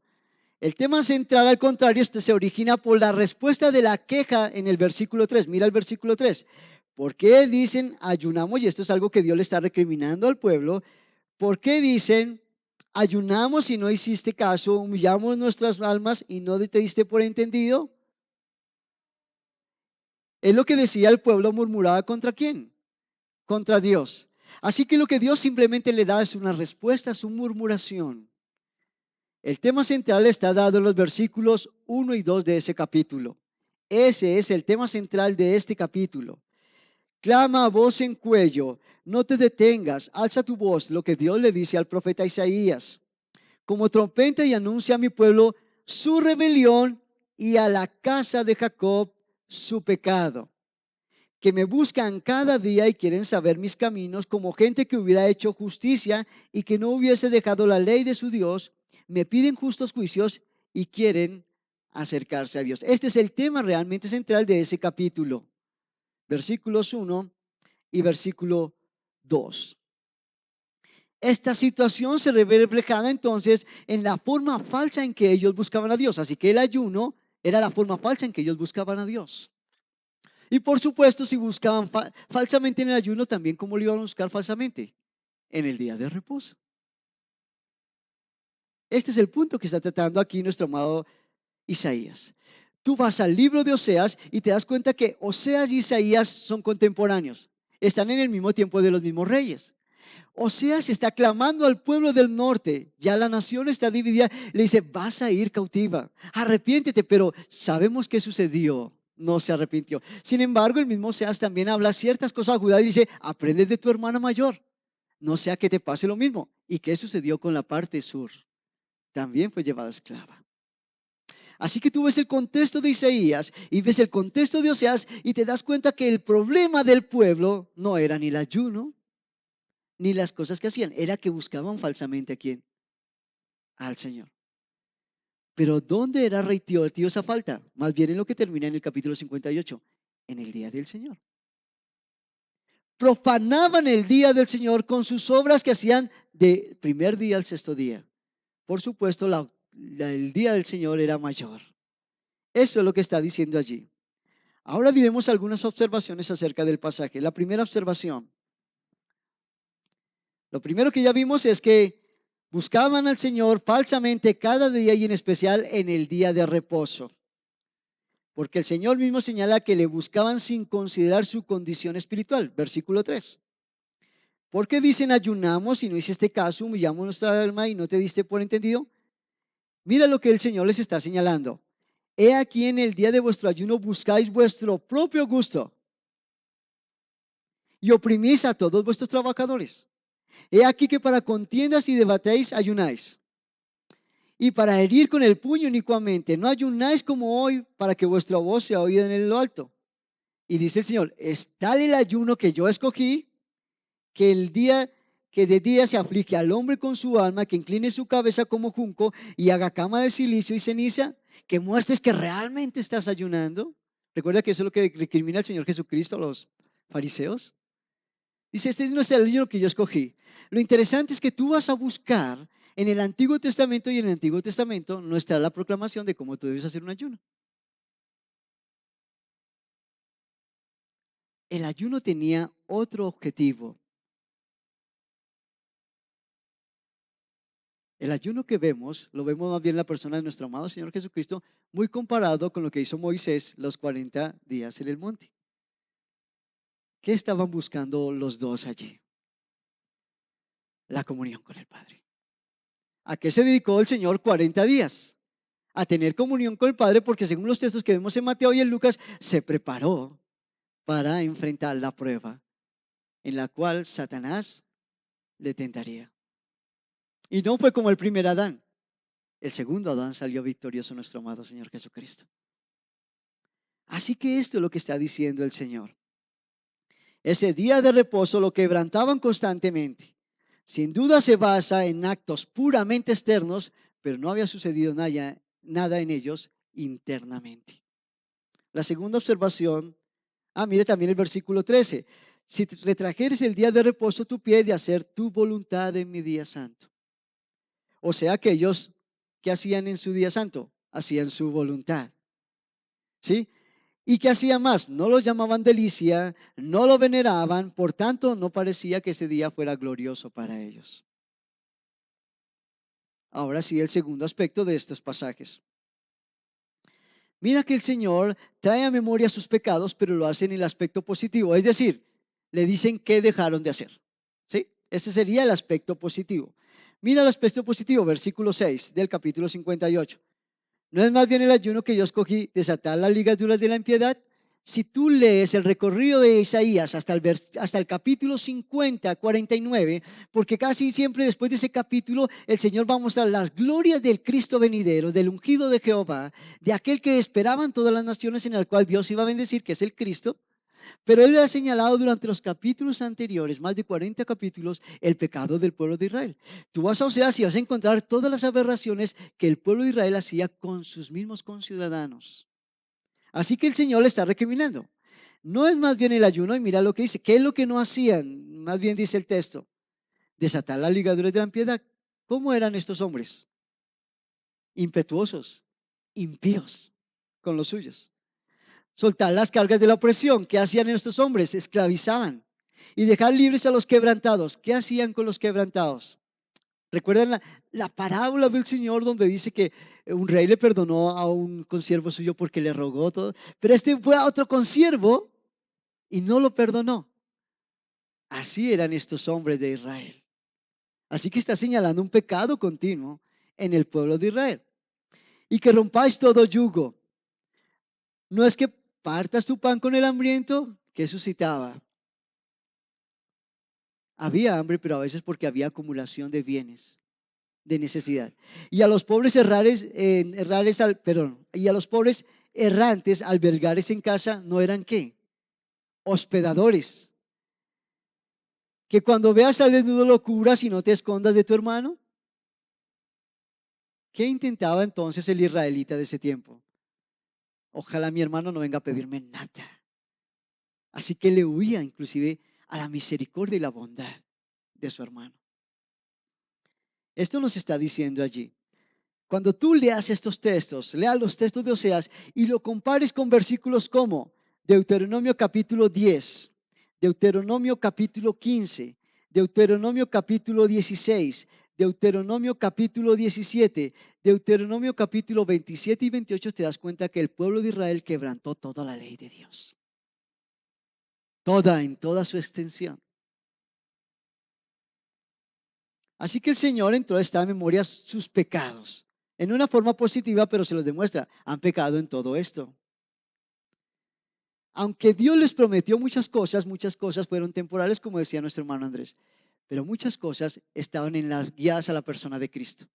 El tema central, al contrario, este se origina por la respuesta de la queja en el versículo 3. Mira el versículo 3. ¿Por qué dicen ayunamos? Y esto es algo que Dios le está recriminando al pueblo. ¿Por qué dicen ayunamos y no hiciste caso? Humillamos nuestras almas y no te diste por entendido. Es lo que decía el pueblo, murmuraba contra quién, contra Dios. Así que lo que Dios simplemente le da es una respuesta a su murmuración. El tema central está dado en los versículos 1 y 2 de ese capítulo. Ese es el tema central de este capítulo. Clama a voz en cuello, no te detengas, alza tu voz, lo que Dios le dice al profeta Isaías. Como trompeta y anuncia a mi pueblo su rebelión y a la casa de Jacob su pecado. Que me buscan cada día y quieren saber mis caminos, como gente que hubiera hecho justicia y que no hubiese dejado la ley de su Dios, me piden justos juicios y quieren acercarse a Dios. Este es el tema realmente central de ese capítulo, versículos 1 y versículo 2. Esta situación se ve reflejada entonces en la forma falsa en que ellos buscaban a Dios. Así que el ayuno era la forma falsa en que ellos buscaban a Dios. Y por supuesto, si buscaban falsamente en el ayuno, también cómo lo iban a buscar falsamente en el día de reposo. Este es el punto que está tratando aquí nuestro amado Isaías. Tú vas al libro de Oseas y te das cuenta que Oseas y Isaías son contemporáneos. Están en el mismo tiempo de los mismos reyes. Oseas está clamando al pueblo del norte. Ya la nación está dividida. Le dice, vas a ir cautiva. Arrepiéntete, pero sabemos qué sucedió. No se arrepintió. Sin embargo, el mismo Oseas también habla ciertas cosas a Judá y dice, aprende de tu hermana mayor. No sea que te pase lo mismo. ¿Y qué sucedió con la parte sur? También fue llevada esclava. Así que tú ves el contexto de Isaías y ves el contexto de Oseas y te das cuenta que el problema del pueblo no era ni el ayuno, ni las cosas que hacían, era que buscaban falsamente a quién, al Señor. Pero ¿dónde era reiterativa esa falta? Más bien en lo que termina en el capítulo 58, en el día del Señor. Profanaban el día del Señor con sus obras que hacían de primer día al sexto día. Por supuesto, el día del Señor era mayor. Eso es lo que está diciendo allí. Ahora diremos algunas observaciones acerca del pasaje. La primera observación, lo primero que ya vimos es que buscaban al Señor falsamente cada día y en especial en el día de reposo. Porque el Señor mismo señala que le buscaban sin considerar su condición espiritual. Versículo 3. Porque dicen ayunamos y no hiciste caso, humillamos nuestra alma y no te diste por entendido. Mira lo que el Señor les está señalando. He aquí en el día de vuestro ayuno buscáis vuestro propio gusto y oprimís a todos vuestros trabajadores. He aquí que para contiendas y debatéis ayunáis. Y para herir con el puño inicuamente, no ayunáis como hoy para que vuestra voz sea oída en lo alto. Y dice el Señor, es tal el ayuno que yo escogí, que el día que de día se aflige al hombre con su alma, que incline su cabeza como junco y haga cama de silicio y ceniza, que muestres que realmente estás ayunando. Recuerda que eso es lo que recrimina el Señor Jesucristo a los fariseos. Dice, este no es el ayuno que yo escogí. Lo interesante es que tú vas a buscar en el Antiguo Testamento y en el Antiguo Testamento no está la proclamación de cómo tú debes hacer un ayuno. El ayuno tenía otro objetivo. El ayuno que vemos, lo vemos más bien en la persona de nuestro amado Señor Jesucristo, muy comparado con lo que hizo Moisés los 40 días en el monte. ¿Qué estaban buscando los dos allí? La comunión con el Padre. ¿A qué se dedicó el Señor 40 días? A tener comunión con el Padre, porque según los textos que vemos en Mateo y en Lucas, se preparó para enfrentar la prueba en la cual Satanás le tentaría. Y no fue como el primer Adán. El segundo Adán salió victorioso, nuestro amado Señor Jesucristo. Así que esto es lo que está diciendo el Señor. Ese día de reposo lo quebrantaban constantemente. Sin duda se basa en actos puramente externos, pero no había sucedido nada en ellos internamente. La segunda observación, mire también el versículo 13. Si te retrajeres el día de reposo tu pie de hacer tu voluntad en mi día santo. O sea que ellos, ¿qué hacían en su día santo? Hacían su voluntad. ¿Sí? ¿Y qué hacían más? No lo llamaban delicia, no lo veneraban, por tanto no parecía que ese día fuera glorioso para ellos. Ahora sí, el segundo aspecto de estos pasajes. Mira que el Señor trae a memoria sus pecados, pero lo hace en el aspecto positivo, es decir, le dicen qué dejaron de hacer. ¿Sí? Este sería el aspecto positivo. Mira el aspecto positivo, versículo 6 del capítulo 58. ¿No es más bien el ayuno que yo escogí desatar las ligaduras de la impiedad? Si tú lees el recorrido de Isaías hasta el capítulo 50, 49, porque casi siempre después de ese capítulo el Señor va a mostrar las glorias del Cristo venidero, del ungido de Jehová, de aquel que esperaban todas las naciones en el cual Dios iba a bendecir, que es el Cristo. Pero él ha señalado durante los capítulos anteriores, más de 40 capítulos, el pecado del pueblo de Israel. Tú vas a Oseas y vas a encontrar todas las aberraciones que el pueblo de Israel hacía con sus mismos conciudadanos. Así que el Señor le está recriminando. No es más bien el ayuno, y mira lo que dice. ¿Qué es lo que no hacían? Más bien dice el texto. Desatar las ligaduras de la impiedad. ¿Cómo eran estos hombres? Impetuosos, impíos con los suyos. Soltar las cargas de la opresión. ¿Qué hacían estos hombres? Esclavizaban. Y dejar libres a los quebrantados. ¿Qué hacían con los quebrantados? ¿Recuerdan la parábola del Señor donde dice que un rey le perdonó a un consiervo suyo porque le rogó todo? Pero este fue a otro consiervo y no lo perdonó. Así eran estos hombres de Israel. Así que está señalando un pecado continuo en el pueblo de Israel. Y que rompáis todo yugo. No es que partas tu pan con el hambriento, que suscitaba. Había hambre, pero a veces porque había acumulación de bienes, de necesidad. Y a los pobres y a los pobres errantes albergares en casa no eran qué? Hospedadores. Que cuando veas al desnudo lo cubras y no te escondas de tu hermano. ¿Qué intentaba entonces el israelita de ese tiempo? Ojalá mi hermano no venga a pedirme nada. Así que le huía inclusive a la misericordia y la bondad de su hermano. Esto nos está diciendo allí. Cuando tú leas estos textos, leas los textos de Oseas y lo compares con versículos como Deuteronomio capítulo 10, Deuteronomio capítulo 15, Deuteronomio capítulo 16, Deuteronomio capítulo 17, Deuteronomio capítulo 27 y 28, te das cuenta que el pueblo de Israel quebrantó toda la ley de Dios. Toda, en toda su extensión. Así que el Señor entonces está en memoria sus pecados, en una forma positiva, pero se los demuestra, han pecado en todo esto. Aunque Dios les prometió muchas cosas fueron temporales, como decía nuestro hermano Andrés, pero muchas cosas estaban en las guías a la persona de Cristo.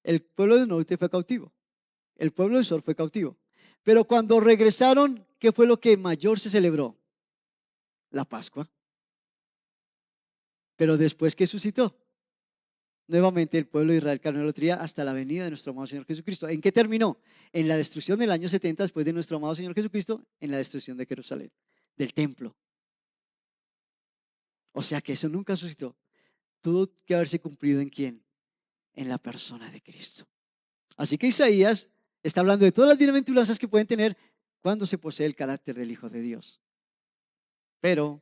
El pueblo del norte fue cautivo, el pueblo del sur fue cautivo, pero cuando regresaron, ¿qué fue lo que mayor se celebró? La Pascua. Pero después que suscitó, nuevamente el pueblo de Israel cayó en la idolatría hasta la venida de nuestro amado Señor Jesucristo. ¿En qué terminó? En la destrucción del año 70 después de nuestro amado Señor Jesucristo, en la destrucción de Jerusalén, del templo. O sea que eso nunca suscitó. Tuvo que haberse cumplido ¿en quién? En la persona de Cristo. Así que Isaías está hablando de todas las bienaventuranzas que pueden tener cuando se posee el carácter del Hijo de Dios, pero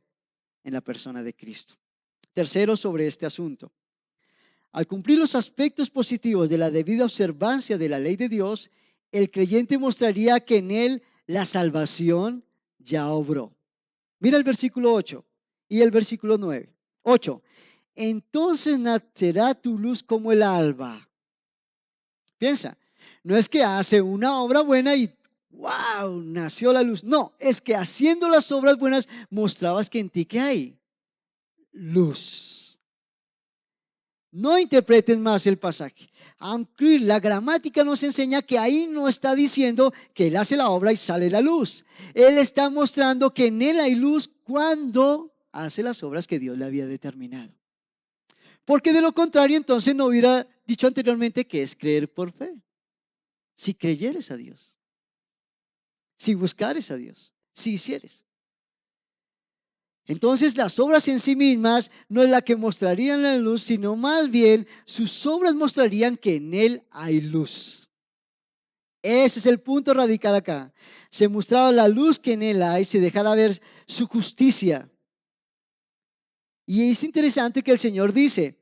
en la persona de Cristo. Tercero, sobre este asunto. Al cumplir los aspectos positivos de la debida observancia de la ley de Dios, el creyente mostraría que en él la salvación ya obró. Mira el versículo 8 y el versículo 9. 8. Entonces nacerá tu luz como el alba. Piensa, no es que hace una obra buena y wow, nació la luz. No, es que haciendo las obras buenas mostrabas que en ti ¿qué hay? Luz. No interpreten más el pasaje. Aunque la gramática nos enseña que ahí no está diciendo que él hace la obra y sale la luz. Él está mostrando que en él hay luz cuando hace las obras que Dios le había determinado. Porque de lo contrario, entonces no hubiera dicho anteriormente que es creer por fe. Si creyeres a Dios, si buscares a Dios, si hicieres. Entonces las obras en sí mismas no es la que mostrarían la luz, sino más bien sus obras mostrarían que en él hay luz. Ese es el punto radical acá. Se mostraba la luz que en él hay, se dejara ver su justicia. Y es interesante que el Señor dice,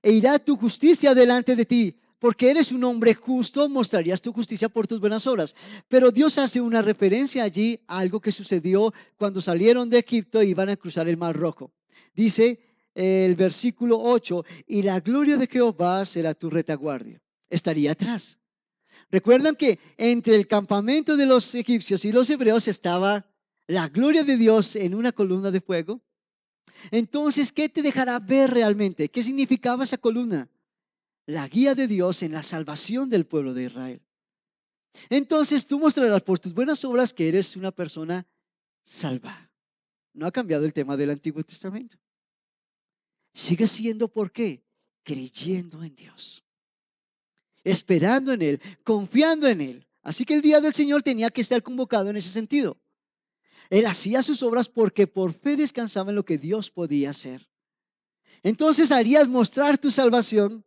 e irá tu justicia delante de ti, porque eres un hombre justo, mostrarías tu justicia por tus buenas obras. Pero Dios hace una referencia allí a algo que sucedió cuando salieron de Egipto y iban a cruzar el Mar Rojo. Dice el versículo 8, y la gloria de Jehová será tu retaguardia. Estaría atrás. Recuerdan que entre el campamento de los egipcios y los hebreos estaba la gloria de Dios en una columna de fuego. Entonces, ¿qué te dejará ver realmente? ¿Qué significaba esa columna? La guía de Dios en la salvación del pueblo de Israel. Entonces tú mostrarás por tus buenas obras que eres una persona salva. No ha cambiado el tema del Antiguo Testamento. Sigue siendo, ¿por qué? Creyendo en Dios, esperando en Él, confiando en Él. Así que el día del Señor tenía que estar convocado en ese sentido. Él hacía sus obras porque por fe descansaba en lo que Dios podía hacer. Entonces harías mostrar tu salvación.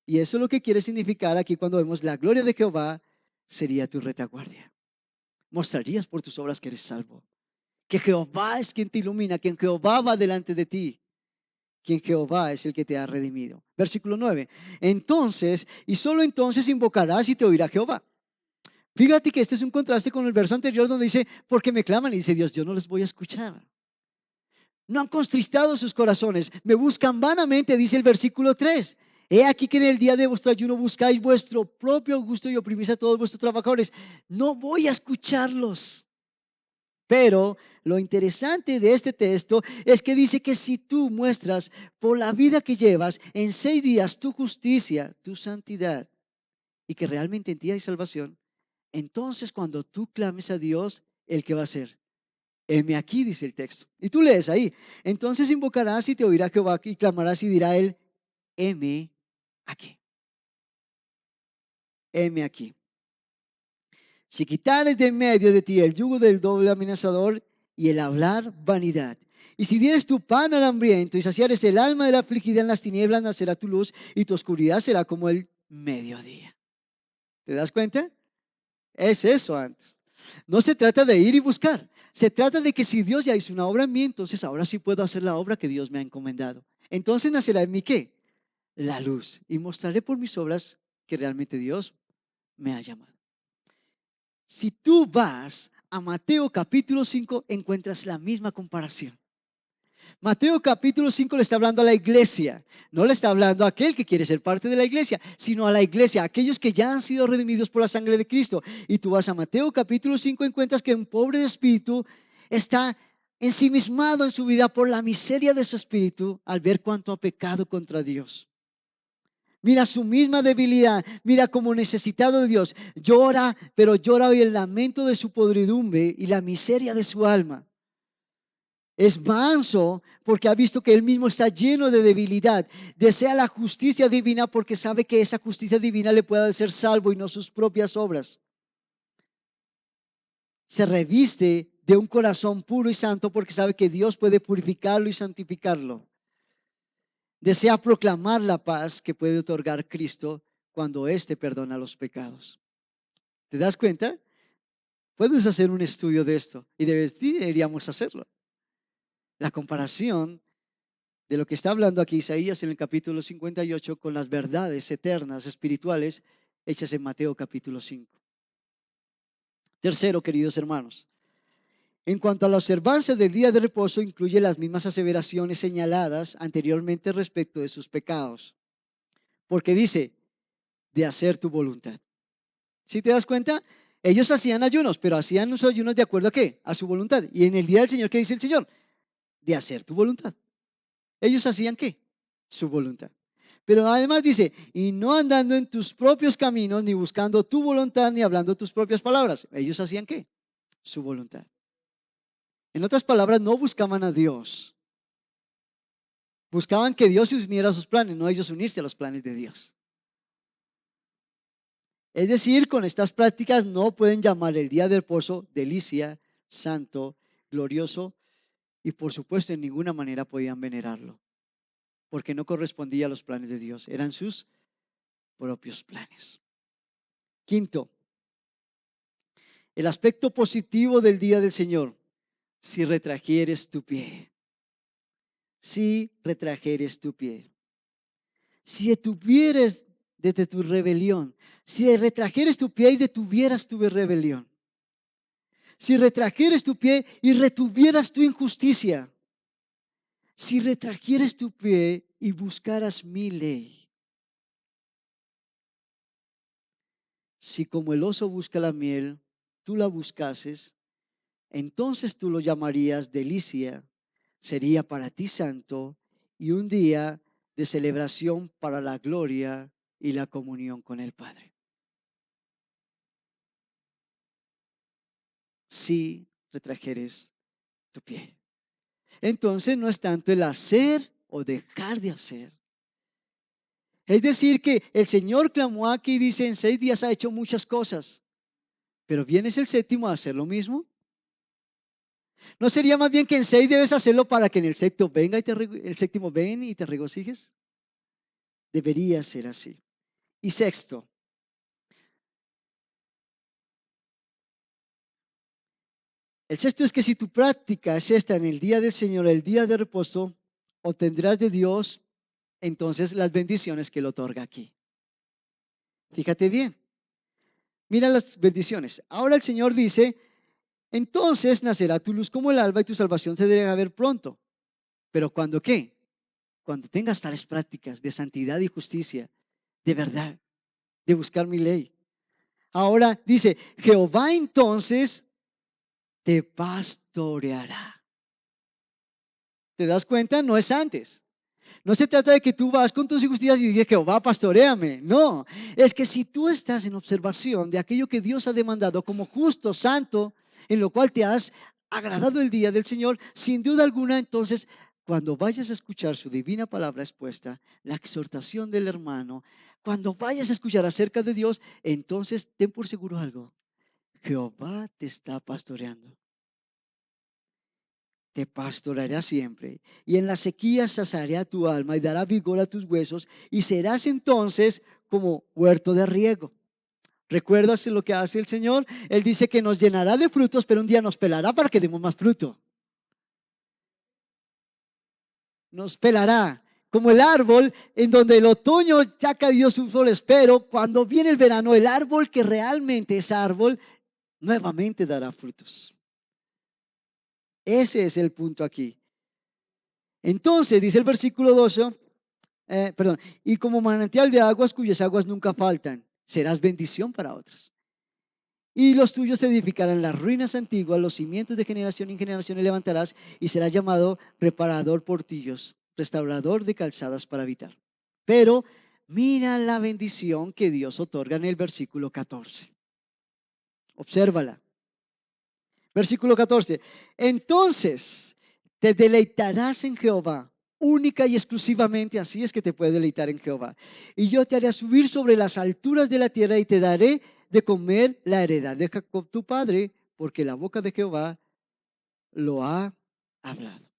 Y eso es lo que quiere significar aquí cuando vemos la gloria de Jehová sería tu retaguardia. Mostrarías por tus obras que eres salvo. Que Jehová es quien te ilumina, que Jehová va delante de ti. Quien Jehová es el que te ha redimido. Versículo 9. Entonces, y solo entonces invocarás y te oirá Jehová. Fíjate que este es un contraste con el verso anterior donde dice, porque me claman y dice Dios, yo no les voy a escuchar. No han contristado sus corazones, me buscan vanamente, dice el versículo 3. He aquí que en el día de vuestro ayuno buscáis vuestro propio gusto y oprimís a todos vuestros trabajadores. No voy a escucharlos. Pero lo interesante de este texto es que dice que si tú muestras por la vida que llevas en 6 días tu justicia, tu santidad y que realmente en ti hay salvación, entonces cuando tú clames a Dios, ¿el qué va a hacer? Heme aquí, dice el texto. Y tú lees ahí. Entonces invocarás y te oirá Jehová y clamarás y dirá él, heme aquí. heme aquí. Si quitares de en medio de ti el yugo del doble amenazador y el hablar vanidad, y si dieres tu pan al hambriento y saciares el alma de la afligida, en las tinieblas nacerá tu luz y tu oscuridad será como el mediodía. ¿Te das cuenta? Es eso antes. No se trata de ir y buscar. Se trata de que si Dios ya hizo una obra en mí, entonces ahora sí puedo hacer la obra que Dios me ha encomendado. Entonces nacerá en mí ¿qué? La luz. Y mostraré por mis obras que realmente Dios me ha llamado. Si tú vas a Mateo capítulo 5, encuentras la misma comparación. Mateo capítulo 5 le está hablando a la iglesia. No le está hablando a aquel que quiere ser parte de la iglesia, sino a la iglesia, a aquellos que ya han sido redimidos por la sangre de Cristo. Y tú vas a Mateo capítulo 5, encuentras que un pobre de espíritu está ensimismado en su vida por la miseria de su espíritu al ver cuánto ha pecado contra Dios. Mira su misma debilidad, mira como necesitado de Dios. Llora, pero llora hoy el lamento de su podridumbre y la miseria de su alma. Es manso porque ha visto que él mismo está lleno de debilidad. Desea la justicia divina porque sabe que esa justicia divina le puede hacer salvo y no sus propias obras. Se reviste de un corazón puro y santo porque sabe que Dios puede purificarlo y santificarlo. Desea proclamar la paz que puede otorgar Cristo cuando éste perdona los pecados. ¿Te das cuenta? Puedes hacer un estudio de esto y deberíamos hacerlo. La comparación de lo que está hablando aquí Isaías en el capítulo 58 con las verdades eternas, espirituales, hechas en Mateo capítulo 5. Tercero, queridos hermanos, en cuanto a la observancia del día de reposo, incluye las mismas aseveraciones señaladas anteriormente respecto de sus pecados. Porque dice, de hacer tu voluntad. ¿Sí te das cuenta? Ellos hacían ayunos, pero hacían los ayunos de acuerdo a qué? A su voluntad. Y en el día del Señor, ¿qué dice el Señor? De hacer tu voluntad. ¿Ellos hacían qué? Su voluntad. Pero además dice, y no andando en tus propios caminos, ni buscando tu voluntad, ni hablando tus propias palabras. ¿Ellos hacían qué? Su voluntad. En otras palabras, no buscaban a Dios. Buscaban que Dios se uniera a sus planes, no ellos unirse a los planes de Dios. Es decir, con estas prácticas no pueden llamar el día del reposo delicia, santo, glorioso, y por supuesto en ninguna manera podían venerarlo, porque no correspondía a los planes de Dios, eran sus propios planes. Quinto, el aspecto positivo del día del Señor, si retrajeres tu pie, si retrajeres tu pie, si detuvieres desde tu rebelión, si retrajeres tu pie y detuvieras tu rebelión, si retrajeres tu pie y retuvieras tu injusticia, si retrajeres tu pie y buscaras mi ley, si como el oso busca la miel, tú la buscases, entonces tú lo llamarías delicia, sería para ti santo y un día de celebración para la gloria y la comunión con el Padre. Si retrajeres tu pie. Entonces no es tanto el hacer o dejar de hacer. Es decir, que el Señor clamó aquí y dice, en 6 días ha hecho muchas cosas, pero ¿vienes el séptimo a hacer lo mismo? ¿No sería más bien que en 6 debes hacerlo para que en el séptimo venga y el séptimo ven y te regocijes? Debería ser así. Y sexto, el sexto es que si tu práctica es esta en el día del Señor, el día de reposo, obtendrás de Dios entonces las bendiciones que Él otorga aquí. Fíjate bien, mira las bendiciones. Ahora el Señor dice, entonces nacerá tu luz como el alba y tu salvación se debe ver pronto. Pero ¿cuándo qué? Cuando tengas tales prácticas de santidad y justicia, de verdad, de buscar mi ley. Ahora dice, Jehová entonces te pastoreará. ¿Te das cuenta? No es antes. No se trata de que tú vas con tus injusticias y dices, Jehová, pastoréame. No, es que si tú estás en observación de aquello que Dios ha demandado como justo, santo, en lo cual te has agradado el día del Señor, sin duda alguna, entonces cuando vayas a escuchar su divina palabra expuesta, la exhortación del hermano, cuando vayas a escuchar acerca de Dios, entonces ten por seguro algo. Jehová te está pastoreando. Te pastoreará siempre, y en la sequía saciará tu alma y dará vigor a tus huesos, y serás entonces como huerto de riego. ¿Recuerdas lo que hace el Señor? Él dice que nos llenará de frutos, pero un día nos pelará para que demos más fruto. Nos pelará. Como el árbol en donde el otoño ya cayó su flores, pero cuando viene el verano, el árbol que realmente es árbol, nuevamente dará frutos. Ese es el punto aquí. Entonces, dice el versículo 12, y como manantial de aguas cuyas aguas nunca faltan, serás bendición para otros. Y los tuyos te edificarán las ruinas antiguas, los cimientos de generación en generación le levantarás, y serás llamado reparador portillos, restaurador de calzadas para habitar. Pero mira la bendición que Dios otorga en el versículo 14. Obsérvala. Versículo 14. Entonces te deleitarás en Jehová, única y exclusivamente, así es que te puedes deleitar en Jehová. Y yo te haré subir sobre las alturas de la tierra y te daré de comer la heredad de Jacob tu padre, porque la boca de Jehová lo ha hablado.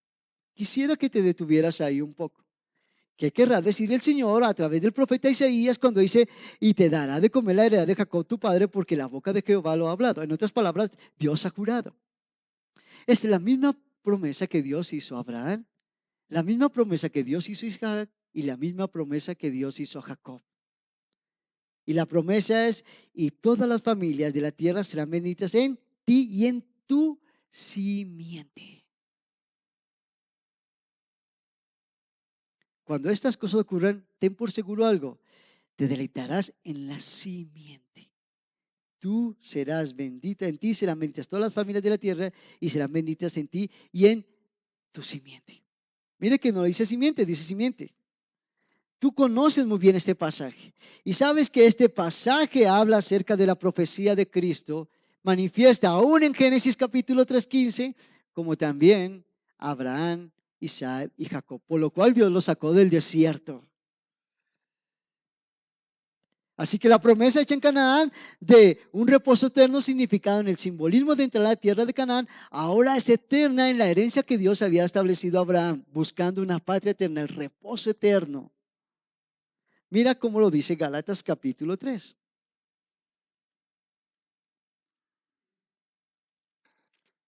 Quisiera que te detuvieras ahí un poco. ¿Qué querrá decir el Señor a través del profeta Isaías cuando dice, y te dará de comer la heredad de Jacob tu padre, porque la boca de Jehová lo ha hablado? En otras palabras, Dios ha jurado. Esta es la misma promesa que Dios hizo a Abraham, la misma promesa que Dios hizo a Isaac y la misma promesa que Dios hizo a Jacob. Y la promesa es, y todas las familias de la tierra serán benditas en ti y en tu simiente. Cuando estas cosas ocurran, ten por seguro algo, te deleitarás en la simiente. Tú serás bendita, en ti serán benditas todas las familias de la tierra y serán benditas en ti y en tu simiente. Mire que no dice simiente, dice simiente. Tú conoces muy bien este pasaje y sabes que este pasaje habla acerca de la profecía de Cristo, manifiesta aún en Génesis capítulo 3:15, como también Abraham, Isaac y Jacob, por lo cual Dios los sacó del desierto. Así que la promesa hecha en Canaán de un reposo eterno significado en el simbolismo de entrar a la tierra de Canaán, ahora es eterna en la herencia que Dios había establecido a Abraham, buscando una patria eterna, el reposo eterno. Mira cómo lo dice Gálatas capítulo 3.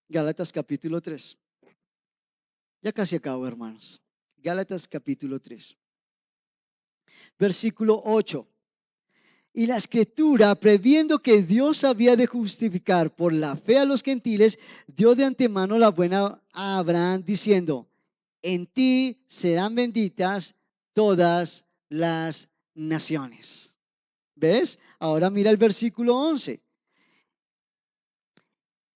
Gálatas capítulo 3. Ya casi acabo, hermanos. Gálatas capítulo 3. Versículo 8. Y la escritura, previendo que Dios había de justificar por la fe a los gentiles, dio de antemano la buena a Abraham, diciendo, en ti serán benditas todas las naciones. ¿Ves? Ahora mira el versículo 11.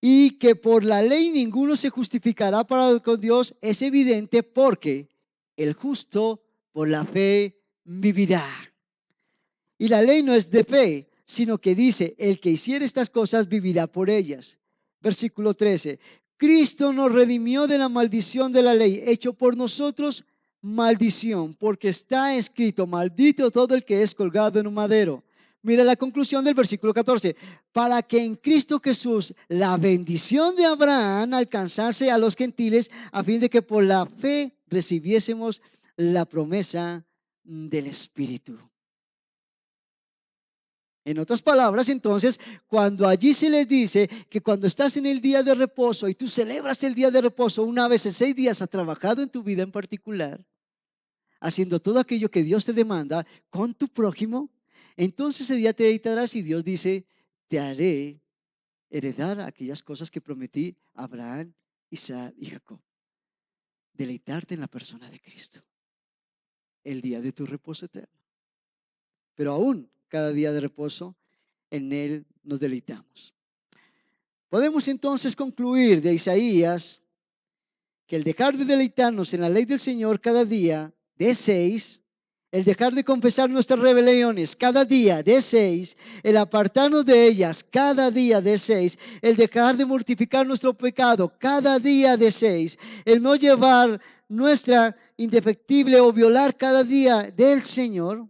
Y que por la ley ninguno se justificará para con Dios es evidente porque el justo por la fe vivirá. Y la ley no es de fe, sino que dice, el que hiciere estas cosas vivirá por ellas. Versículo 13. Cristo nos redimió de la maldición de la ley, hecho por nosotros maldición, porque está escrito, maldito todo el que es colgado en un madero. Mira la conclusión del versículo 14. Para que en Cristo Jesús la bendición de Abraham alcanzase a los gentiles, a fin de que por la fe recibiésemos la promesa del Espíritu. En otras palabras, entonces, cuando allí se les dice que cuando estás en el día de reposo y tú celebras el día de reposo, una vez en 6 días has trabajado en tu vida en particular, haciendo todo aquello que Dios te demanda con tu prójimo, entonces ese día te dedicarás y Dios dice, te haré heredar aquellas cosas que prometí a Abraham, Isaac y Jacob. Deleitarte en la persona de Cristo, el día de tu reposo eterno. Pero aún cada día de reposo, en Él nos deleitamos. Podemos entonces concluir de Isaías que el dejar de deleitarnos en la ley del Señor cada día de 6 el dejar de confesar nuestras rebeliones cada día de seis, el apartarnos de ellas cada día de seis, el dejar de mortificar nuestro pecado cada día de seis, el no llevar nuestra indefectible o violar cada día del Señor,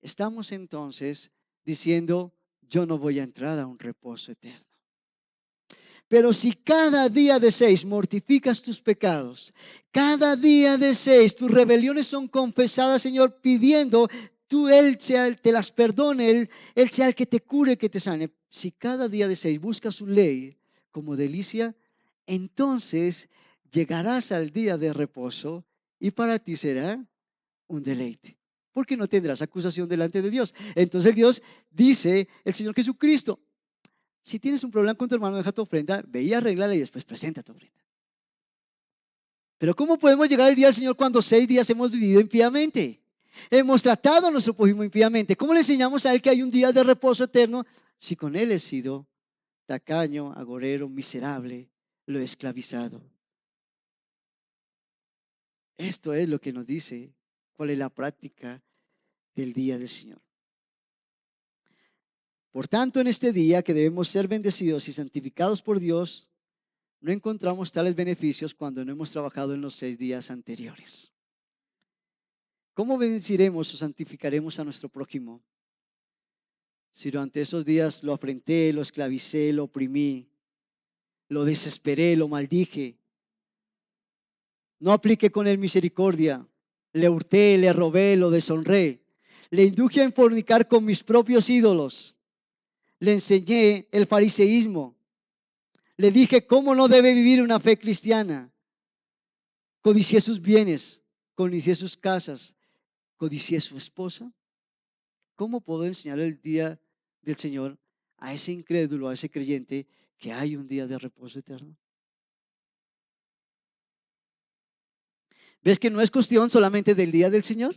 estamos entonces diciendo, yo no voy a entrar a un reposo eterno. Pero si cada día de seis mortificas tus pecados, cada día de seis tus rebeliones son confesadas, Señor, pidiendo, Él sea, te las perdone, Él sea el que te cure, que te sane. Si cada día de seis buscas su ley como delicia, entonces llegarás al día de reposo y para ti será un deleite. Porque no tendrás acusación delante de Dios. Entonces Dios dice, el Señor Jesucristo, si tienes un problema con tu hermano, deja tu ofrenda, ve y arréglala y después presenta tu ofrenda. Pero ¿cómo podemos llegar al día del Señor cuando 6 días hemos vivido impíamente? Hemos tratado a nuestro prójimo impíamente. ¿Cómo le enseñamos a él que hay un día de reposo eterno si con él he sido tacaño, agorero, miserable, lo he esclavizado? Esto es lo que nos dice cuál es la práctica del día del Señor. Por tanto, en este día que debemos ser bendecidos y santificados por Dios, no encontramos tales beneficios cuando no hemos trabajado en los 6 días anteriores. ¿Cómo bendeciremos o santificaremos a nuestro prójimo si durante esos días lo afrenté, lo esclavicé, lo oprimí, lo desesperé, lo maldije? No apliqué con él misericordia, le hurté, le robé, lo deshonré, le induje a fornicar con mis propios ídolos, le enseñé el fariseísmo, le dije cómo no debe vivir una fe cristiana, codicié sus bienes, codicié sus casas, codicié su esposa. ¿Cómo puedo enseñar el día del Señor a ese incrédulo, a ese creyente, que hay un día de reposo eterno? ¿Ves que no es cuestión solamente del día del Señor?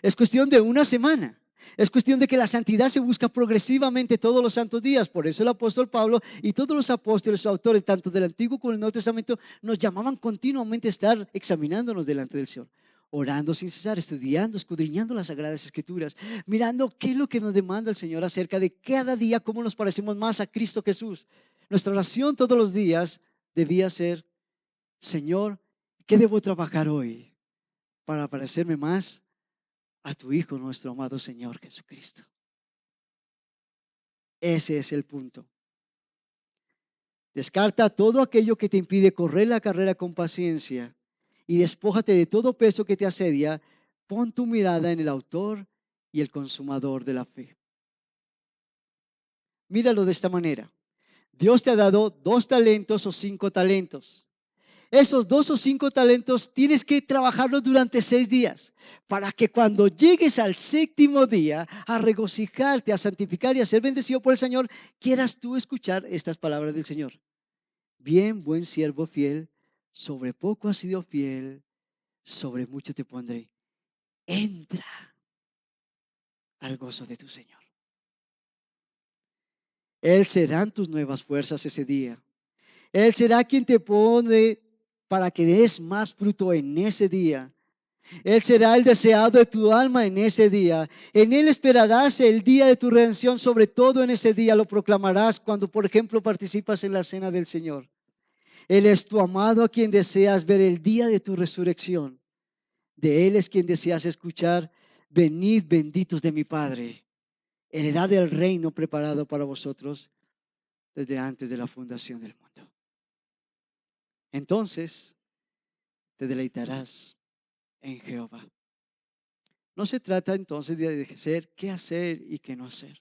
Es cuestión de una semana. Es cuestión de que la santidad se busca progresivamente todos los santos días. Por eso el apóstol Pablo y todos los apóstoles, autores, tanto del Antiguo como del Nuevo Testamento, nos llamaban continuamente a estar examinándonos delante del Señor, orando sin cesar, estudiando, escudriñando las Sagradas Escrituras, mirando qué es lo que nos demanda el Señor acerca de cada día, cómo nos parecemos más a Cristo Jesús. Nuestra oración todos los días debía ser, Señor, ¿qué debo trabajar hoy para parecerme más a tu Hijo, nuestro amado Señor Jesucristo? Ese es el punto. Descarta todo aquello que te impide correr la carrera con paciencia y despójate de todo peso que te asedia. Pon tu mirada en el autor y el consumador de la fe. Míralo de esta manera. Dios te ha dado 2 talentos o 5 talentos. Esos 2 o 5 talentos tienes que trabajarlos durante 6 días para que cuando llegues al séptimo día a regocijarte, a santificar y a ser bendecido por el Señor, quieras tú escuchar estas palabras del Señor. Bien, buen siervo fiel, sobre poco has sido fiel, sobre mucho te pondré. Entra al gozo de tu Señor. Él serán tus nuevas fuerzas ese día. Él será quien te pone para que des más fruto en ese día. Él será el deseado de tu alma en ese día. En Él esperarás el día de tu redención. Sobre todo en ese día lo proclamarás cuando, por ejemplo, participas en la cena del Señor. Él es tu amado a quien deseas ver el día de tu resurrección. De Él es quien deseas escuchar: venid benditos de mi Padre, heredad del reino preparado para vosotros desde antes de la fundación del mundo. Entonces te deleitarás en Jehová. No se trata entonces de hacer qué hacer y qué no hacer.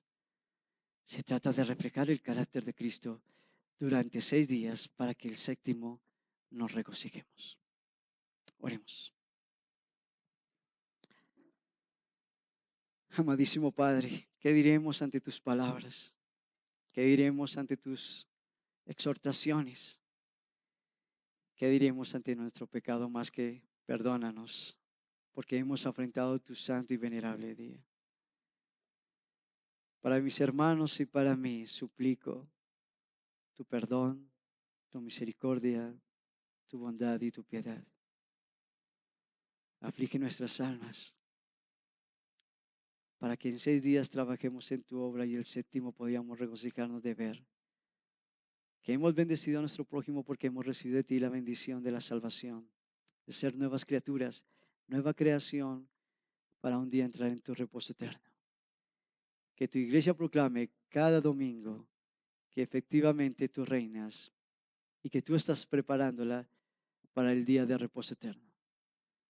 Se trata de reflejar el carácter de Cristo durante 6 días para que el séptimo nos regocijemos. Oremos. Amadísimo Padre, ¿qué diremos ante tus palabras? ¿Qué diremos ante tus exhortaciones? ¿Qué diremos ante nuestro pecado más que perdónanos, porque hemos afrentado tu santo y venerable día? Para mis hermanos y para mí suplico tu perdón, tu misericordia, tu bondad y tu piedad. Aflige nuestras almas para que en 6 días trabajemos en tu obra y el séptimo podíamos regocijarnos de ver que hemos bendecido a nuestro prójimo porque hemos recibido de ti la bendición de la salvación, de ser nuevas criaturas, nueva creación para un día entrar en tu reposo eterno. Que tu iglesia proclame cada domingo que efectivamente tú reinas y que tú estás preparándola para el día de reposo eterno.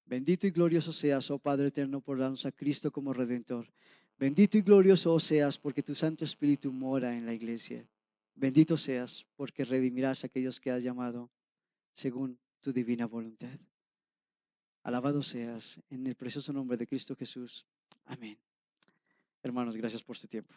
Bendito y glorioso seas, oh Padre eterno, por darnos a Cristo como Redentor. Bendito y glorioso seas porque tu Santo Espíritu mora en la iglesia. Bendito seas porque redimirás a aquellos que has llamado según tu divina voluntad. Alabado seas en el precioso nombre de Cristo Jesús. Amén. Hermanos, gracias por su tiempo.